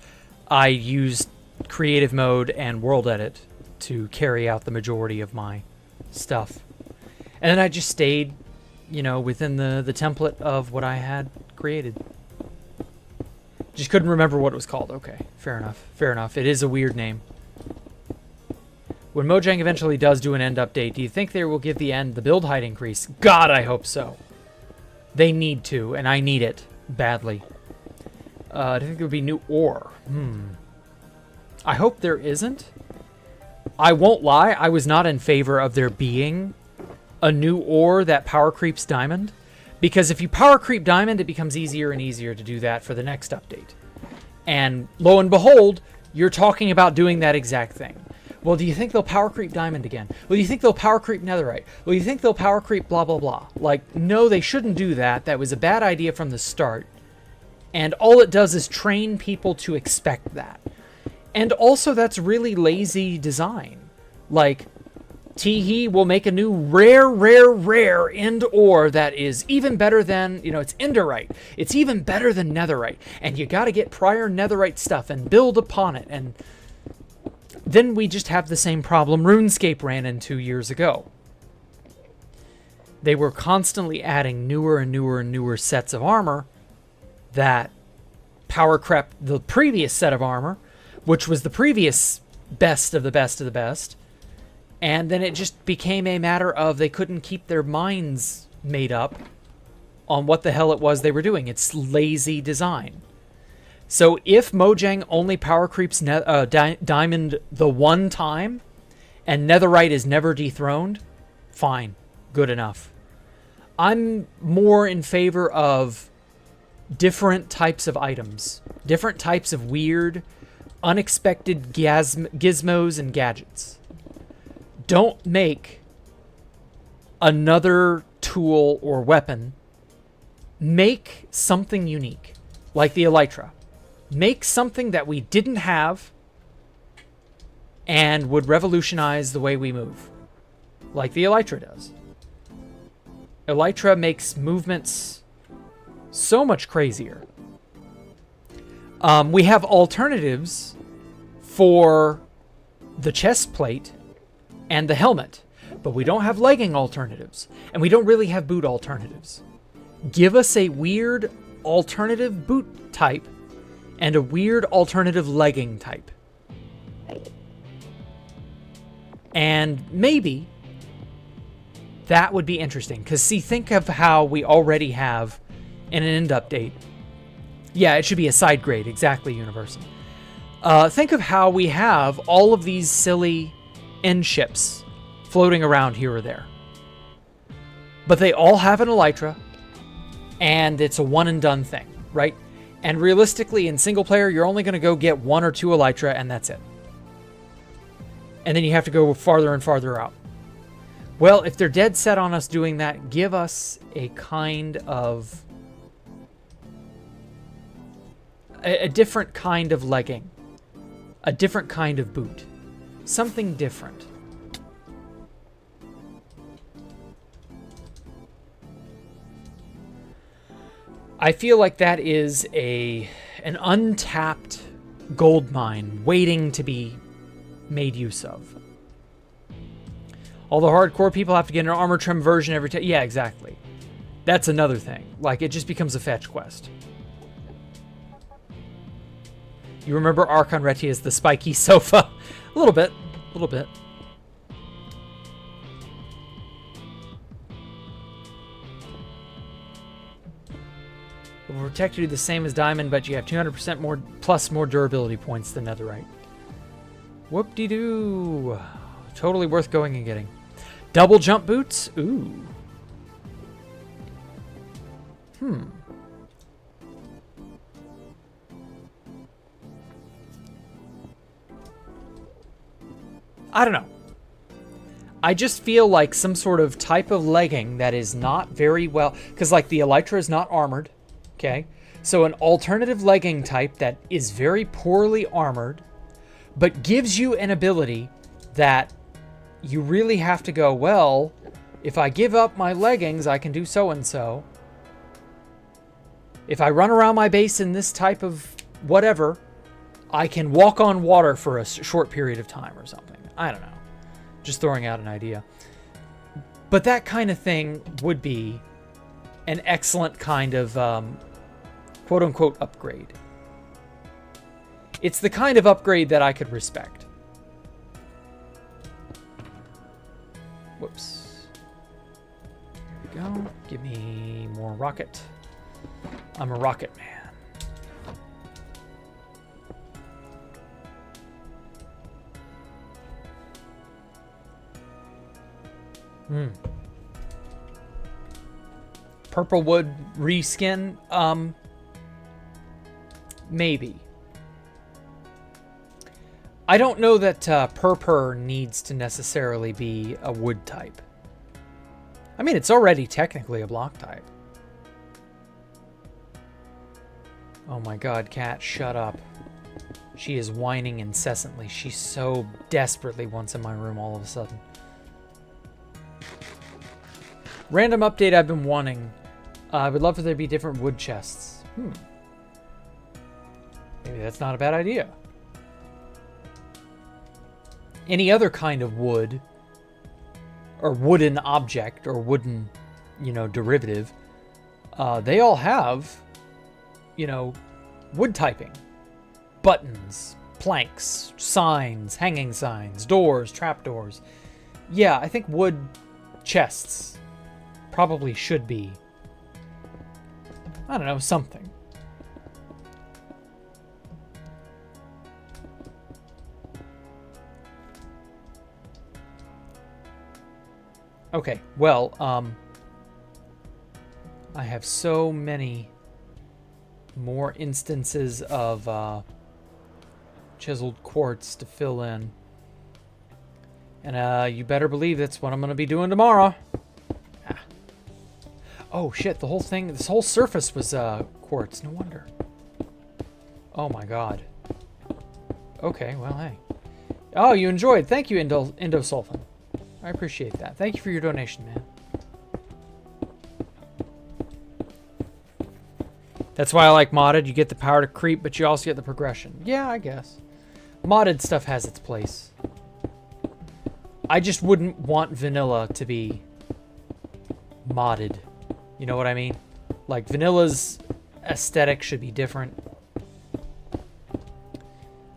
I used creative mode and world edit to carry out the majority of my stuff. And then I just stayed, you know, within the template of what I had created. Just couldn't remember what it was called. Okay, fair enough. Fair enough. It is a weird name. When Mojang eventually does do an end update, do you think they will give the end the build height increase? God, I hope so. They need to, and I need it badly. Do you think there would be new ore? I hope there isn't. I won't lie, I was not in favor of there being a new ore that power creeps diamond. Because if you power creep diamond, it becomes easier and easier to do that for the next update. And lo and behold, you're talking about doing that exact thing. Well, do you think they'll power creep diamond again? Well, do you think they'll power creep netherite? Well, do you think they'll power creep blah, blah, blah? Like, no, they shouldn't do that. That was a bad idea from the start. And all it does is train people to expect that. And also, that's really lazy design. Like, Teehee will make a new rare end ore that is even better than, you know, it's enderite. It's even better than netherite. And you got to get prior netherite stuff and build upon it. And then we just have the same problem RuneScape ran into years ago. They were constantly adding newer and newer and newer sets of armor that power crept the previous set of armor, which was the previous best of the best of the best. And then it just became a matter of they couldn't keep their minds made up on what the hell it was they were doing. It's lazy design. So if Mojang only power creeps diamond the one time and netherite is never dethroned, fine, good enough. I'm more in favor of different types of items, different types of weird, unexpected gizmos and gadgets. Don't make another tool or weapon. Make something unique, like the elytra. Make something that we didn't have and would revolutionize the way we move, like the elytra does. Elytra makes movements so much crazier. We have alternatives for the chest plate and the helmet, but we don't have legging alternatives, and we don't really have boot alternatives. Give us a weird alternative boot type and a weird alternative legging type. And maybe that would be interesting, because see, think of how we already have in an end update. Yeah, it should be a side grade, exactly, Universal. Think of how we have all of these silly end ships floating around here or there. But they all have an elytra, and it's a one and done thing, right? And realistically, in single player, you're only going to go get one or two elytra, and that's it. And then you have to go farther and farther out. Well, if they're dead set on us doing that, give us a kind of a different kind of legging, a different kind of boot, something different. I feel like that is an untapped gold mine waiting to be made use of. All the hardcore people have to get an armor trim version every time. Yeah, exactly. That's another thing. Like, it just becomes a fetch quest. You remember Archon Reti as the spiky sofa? A little bit. A little bit. will protect you the same as diamond, but you have 200% more plus more durability points than netherite. Whoop-de-doo. Totally worth going and getting. Double jump boots? Ooh. I don't know. I just feel like some sort of type of legging that is not very well... Because, like, the elytra is not armored, okay? So an alternative legging type that is very poorly armored, but gives you an ability that you really have to go, well, if I give up my leggings, I can do so-and-so. If I run around my base in this type of whatever, I can walk on water for a short period of time or something. I don't know. Just throwing out an idea. But that kind of thing would be an excellent kind of quote-unquote upgrade. It's the kind of upgrade that I could respect. Whoops. There we go. Give me more rocket. I'm a rocket man. Purple wood reskin? Maybe. I don't know that purpur needs to necessarily be a wood type. I mean, it's already technically a block type. Oh my god, cat, shut up. She is whining incessantly. She so desperately wants in my room all of a sudden. Random update I've been wanting. I would love for there to be different wood chests. Maybe that's not a bad idea. Any other kind of wood, or wooden object, or wooden, you know, derivative, they all have, you know, wood typing. Buttons, planks, signs, hanging signs, doors, trapdoors. Yeah, I think wood chests probably should be, I don't know, something. Okay, well, I have so many more instances of chiseled quartz to fill in. And you better believe that's what I'm going to be doing tomorrow. Oh shit, the whole thing, this whole surface was quartz, no wonder. Oh my god. Okay, well, hey. Oh, you enjoyed. Thank you, Indosulfan. I appreciate that. Thank you for your donation, man. That's why I like modded. You get the power to creep, but you also get the progression. Yeah, I guess. Modded stuff has its place. I just wouldn't want vanilla to be modded. You know what I mean? Like, vanilla's aesthetic should be different.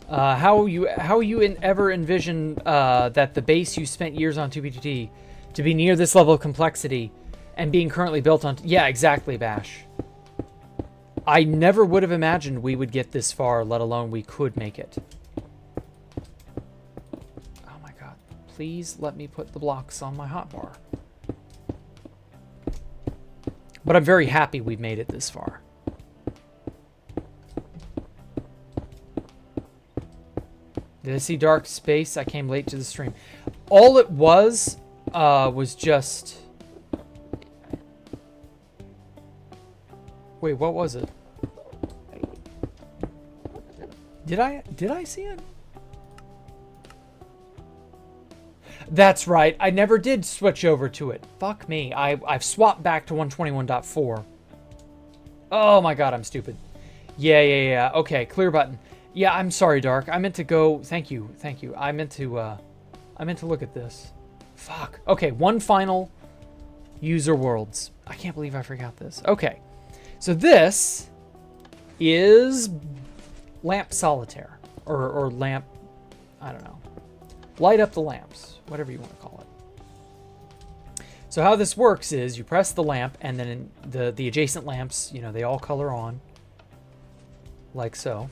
How you ever envision that the base you spent years on 2BTT to be near this level of complexity and being currently built on... Yeah, exactly, Bash. I never would have imagined we would get this far, let alone we could make it. Oh my god. Please let me put the blocks on my hotbar. But I'm very happy we've made it this far. Did I see dark space? I came late to the stream. All it was just... Wait, what was it? Did I see it? That's right. I never did switch over to it. Fuck me. I've swapped back to 121.4. Oh my god, I'm stupid. Yeah. Okay, clear button. Yeah, I'm sorry, Dark. I meant to go... Thank you. I meant to look at this. Fuck. Okay, one final user worlds. I can't believe I forgot this. Okay. So this is lamp solitaire. Or lamp... I don't know. Light up the lamps. Whatever you want to call it. So how this works is you press the lamp, and then the adjacent lamps, you know, they all color on. Like so.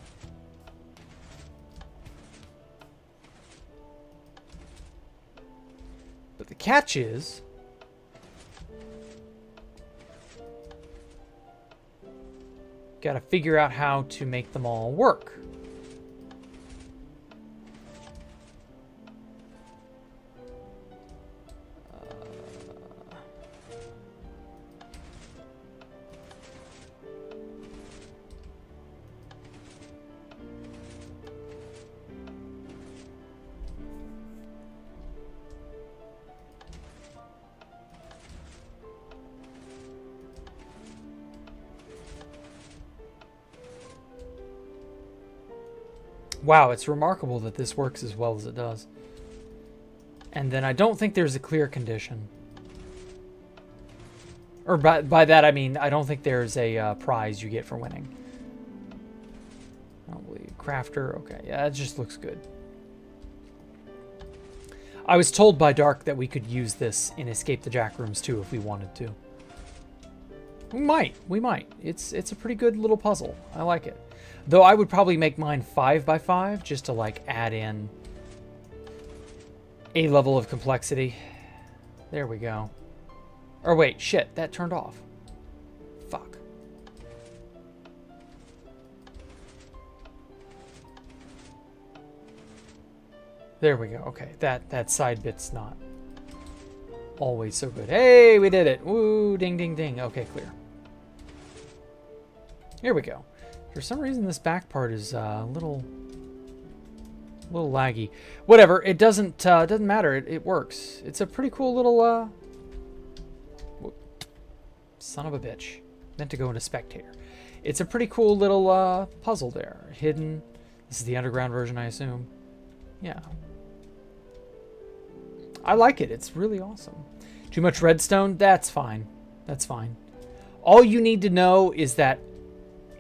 But the catch is... Gotta figure out how to make them all work. Wow, it's remarkable that this works as well as it does. And then I don't think there's a clear condition. Or by that I mean, I don't think there's a prize you get for winning. I don't believe. Crafter, okay, yeah, that just looks good. I was told by Dark that we could use this in Escape the Jack Rooms too if we wanted to. We might. It's a pretty good little puzzle. I like it. Though I would probably make mine 5x5 just to like add in a level of complexity. There we go. Or wait, shit, that turned off. Fuck. There we go. Okay, that side bit's not always so good. Hey, we did it. Woo, ding, ding, ding. Okay, clear. Here we go. For some reason, this back part is a little laggy. Whatever, it doesn't matter. It works. It's a pretty cool little son of a bitch. Meant to go into spectator. It's a pretty cool little puzzle there. Hidden. This is the underground version, I assume. Yeah. I like it. It's really awesome. Too much redstone? That's fine. That's fine. All you need to know is that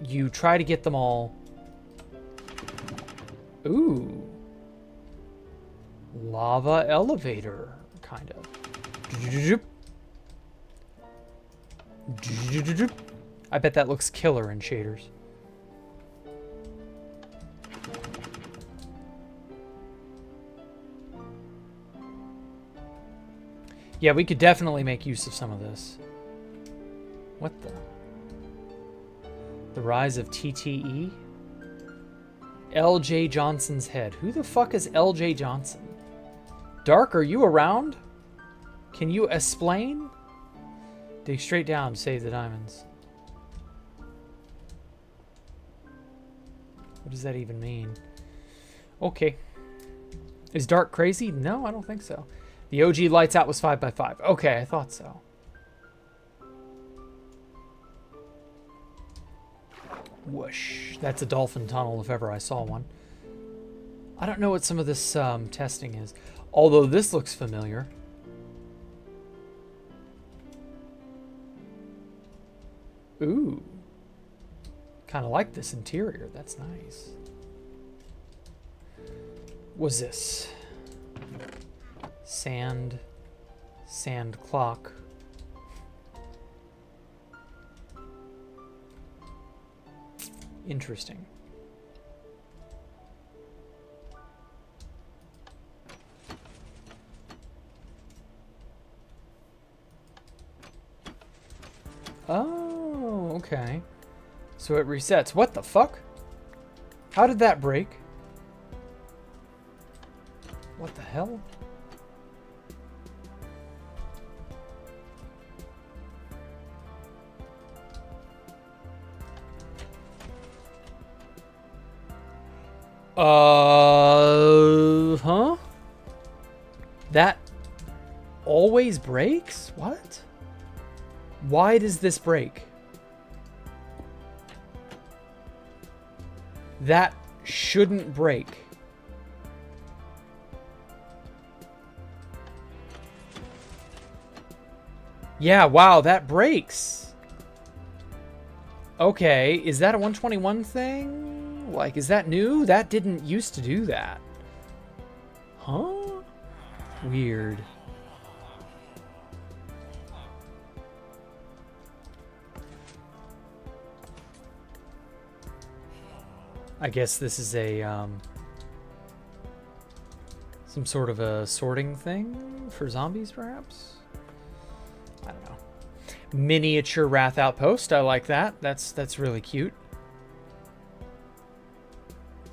you try to get them all. Ooh. Lava elevator, kind of. I bet that looks killer in shaders. Yeah, we could definitely make use of some of this. What the? The rise of TTE? LJ Johnson's head. Who the fuck is LJ Johnson? Dark, are you around? Can you explain? Dig straight down to save the diamonds. What does that even mean? Okay. Is Dark crazy? No, I don't think so. The OG lights out was 5x5. Okay, I thought so. Whoosh. That's a dolphin tunnel if ever I saw one. I don't know what some of this testing is. Although this looks familiar. Ooh. Kind of like this interior. That's nice. What's this? Sand clock. Interesting. Oh, okay. So it resets. What the fuck? How did that break? What the hell? Huh? That always breaks? What? Why does this break? That shouldn't break. Yeah, wow, that breaks. Okay, is that a 121 thing? Like, is that new? That didn't used to do that. Huh? Weird. I guess this is a some sort of a sorting thing for zombies, perhaps? I don't know. Miniature Wrath Outpost. I like that. That's really cute.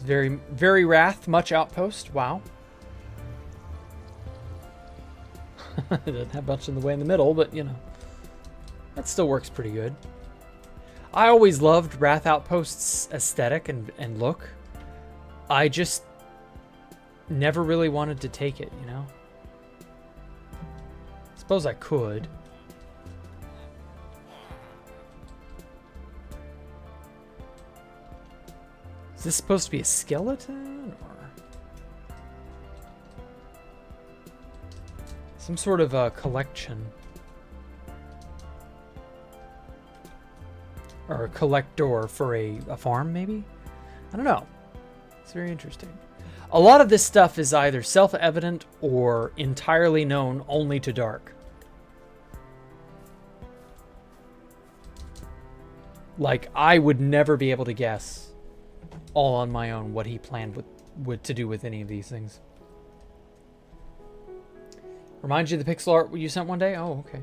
Very, very Wrath, much Outpost. Wow. It doesn't have much in the way in the middle, but, you know. That still works pretty good. I always loved Wrath Outpost's aesthetic and look. I just never really wanted to take it, you know? Suppose I could. Is this supposed to be a skeleton or some sort of a collection? Or a collector for a farm, maybe? I don't know. It's very interesting. A lot of this stuff is either self-evident or entirely known only to Dark. Like, I would never be able to guess all on my own what he planned to do with any of these things. Reminds you of the pixel art you sent one day? Oh, okay.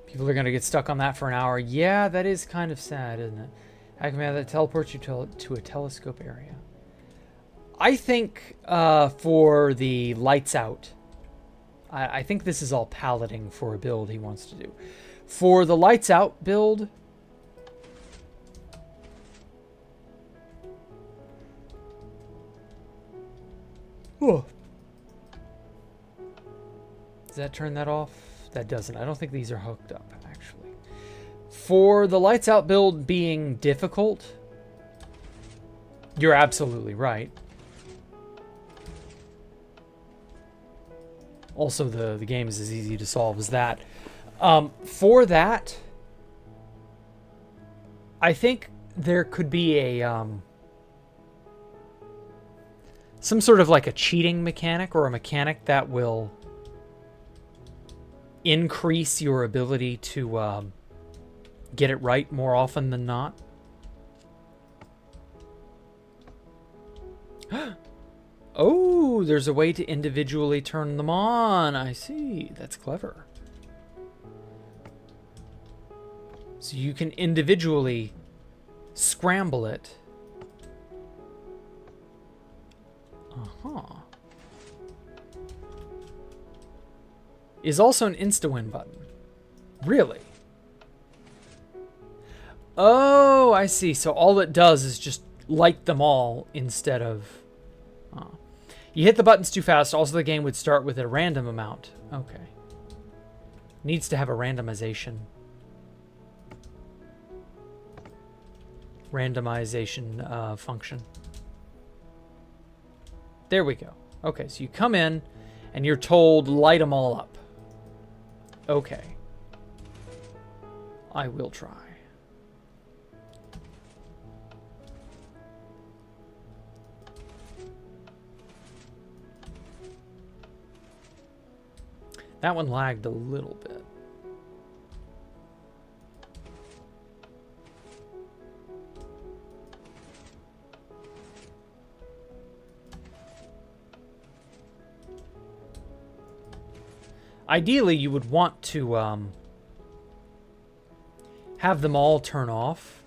People are going to get stuck on that for an hour. Yeah, that is kind of sad, isn't it? How can we have that teleport you to a telescope area? I think for the lights out, I think this is all paletting for a build he wants to do. For the lights out build, oh. Does that turn that off? That doesn't. I don't think these are hooked up, actually. For the lights out build being difficult, you're absolutely right. Also, the game is as easy to solve as that. For that, I think there could be a some sort of like a cheating mechanic or a mechanic that will increase your ability to get it right more often than not. Oh, there's a way to individually turn them on. I see. That's clever. So you can individually scramble it. Uh-huh. Is also an insta-win button. Really? Oh, I see. So all it does is just light them all instead of... Oh. You hit the buttons too fast. Also, the game would start with a random amount. Okay. Needs to have a randomization. Randomization function. There we go. Okay, so you come in and you're told light them all up. Okay. I will try. That one lagged a little bit. Ideally, you would want to have them all turn off.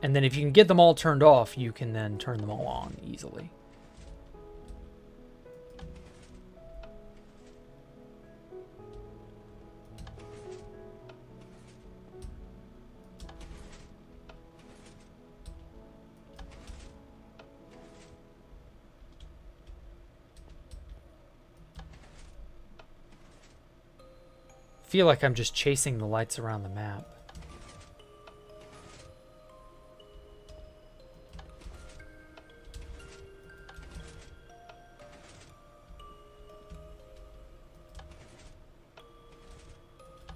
And then if you can get them all turned off, you can then turn them all on easily. I feel like I'm just chasing the lights around the map.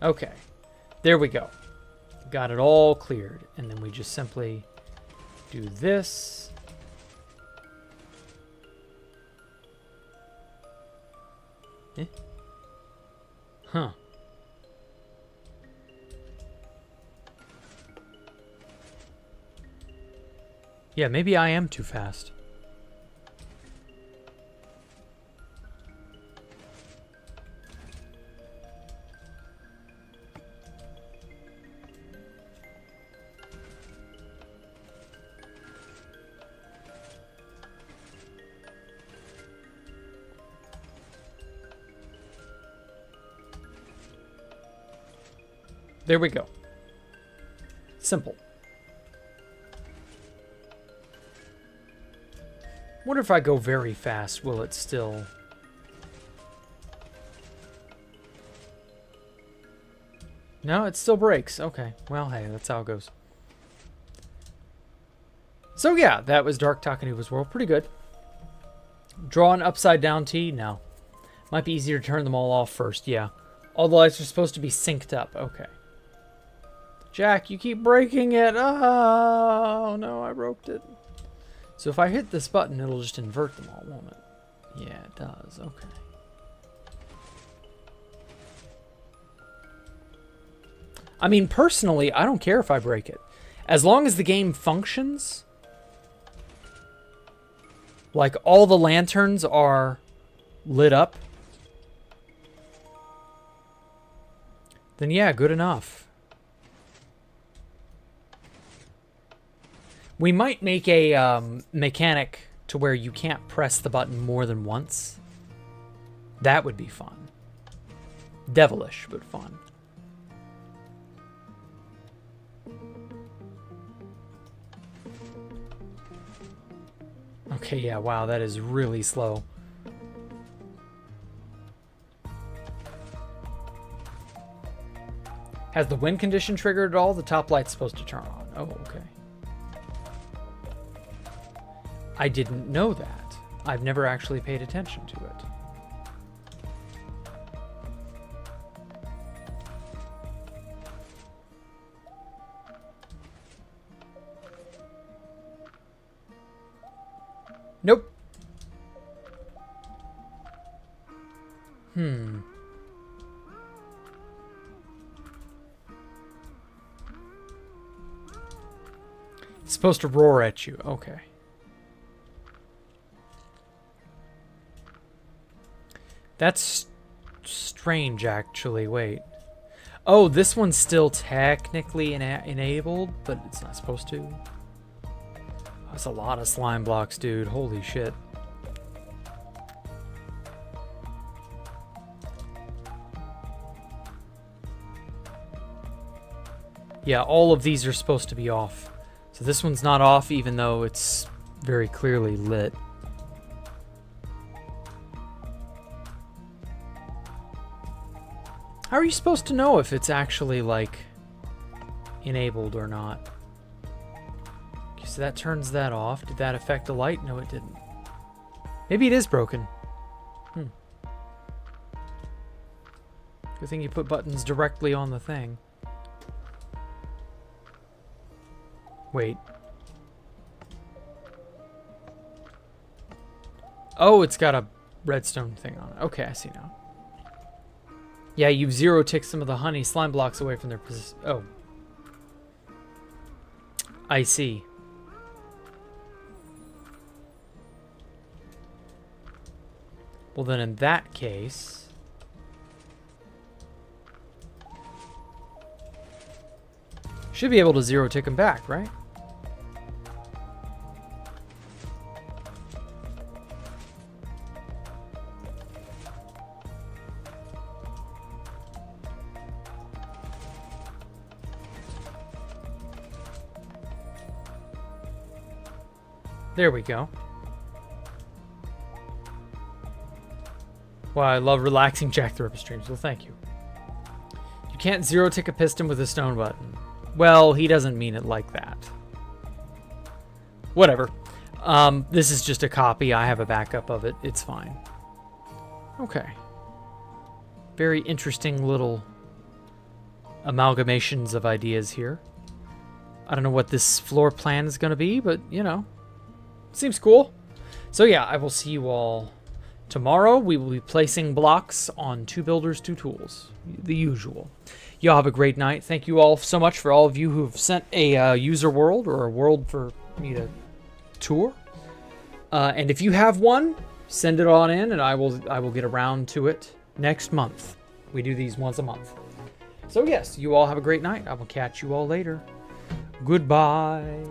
Okay, there we go. Got it all cleared, and then we just simply do this. Eh? Huh. Yeah, maybe I am too fast. There we go. Simple. Wonder if I go very fast, will it still... No, it still breaks. Okay. Well, hey, that's how it goes. So yeah, that was Dark Takanuva's World. Pretty good. Draw an upside down T? No. Might be easier to turn them all off first, yeah. All the lights are supposed to be synced up. Okay. Jack, you keep breaking it. Oh, no, I broke it. So if I hit this button, it'll just invert them all, won't it? Yeah, it does. Okay. I mean, personally, I don't care if I break it. As long as the game functions, like all the lanterns are lit up, then yeah, good enough. We might make a mechanic to where you can't press the button more than once. That would be fun. Devilish, but fun. Okay, yeah, wow, that is really slow. Has the wind condition triggered at all? The top light's supposed to turn on. Oh, okay. I didn't know that. I've never actually paid attention to it. Nope. It's supposed to roar at you. Okay. That's strange, actually. Wait. Oh, this one's still technically enabled, but it's not supposed to. That's a lot of slime blocks, dude. Holy shit. Yeah, all of these are supposed to be off. So this one's not off, even though it's very clearly lit. How are you supposed to know if it's actually, like, enabled or not? Okay, so that turns that off. Did that affect the light? No, it didn't. Maybe it is broken. Good thing you put buttons directly on the thing. Wait. Oh, it's got a redstone thing on it. Okay, I see now. Yeah, you've zero-ticked some of the honey slime blocks away from their position. Oh. I see. Well, then in that case... should be able to zero-tick them back, right? There we go. Wow, I love relaxing Jacktherippa streams. Well, thank you. You can't zero-tick a piston with a stone button. Well, he doesn't mean it like that. Whatever. This is just a copy. I have a backup of it. It's fine. Okay. Very interesting little amalgamations of ideas here. I don't know what this floor plan is going to be, but, you know. Seems cool. So yeah, I will see you all tomorrow. We will be placing blocks on 2 builders, 2 tools. The usual. Y'all have a great night. Thank you all so much for all of you who've sent a user world or a world for me to tour. And if you have one, send it on in, and I will get around to it next month. We do these once a month. So yes, you all have a great night. I will catch you all later. Goodbye.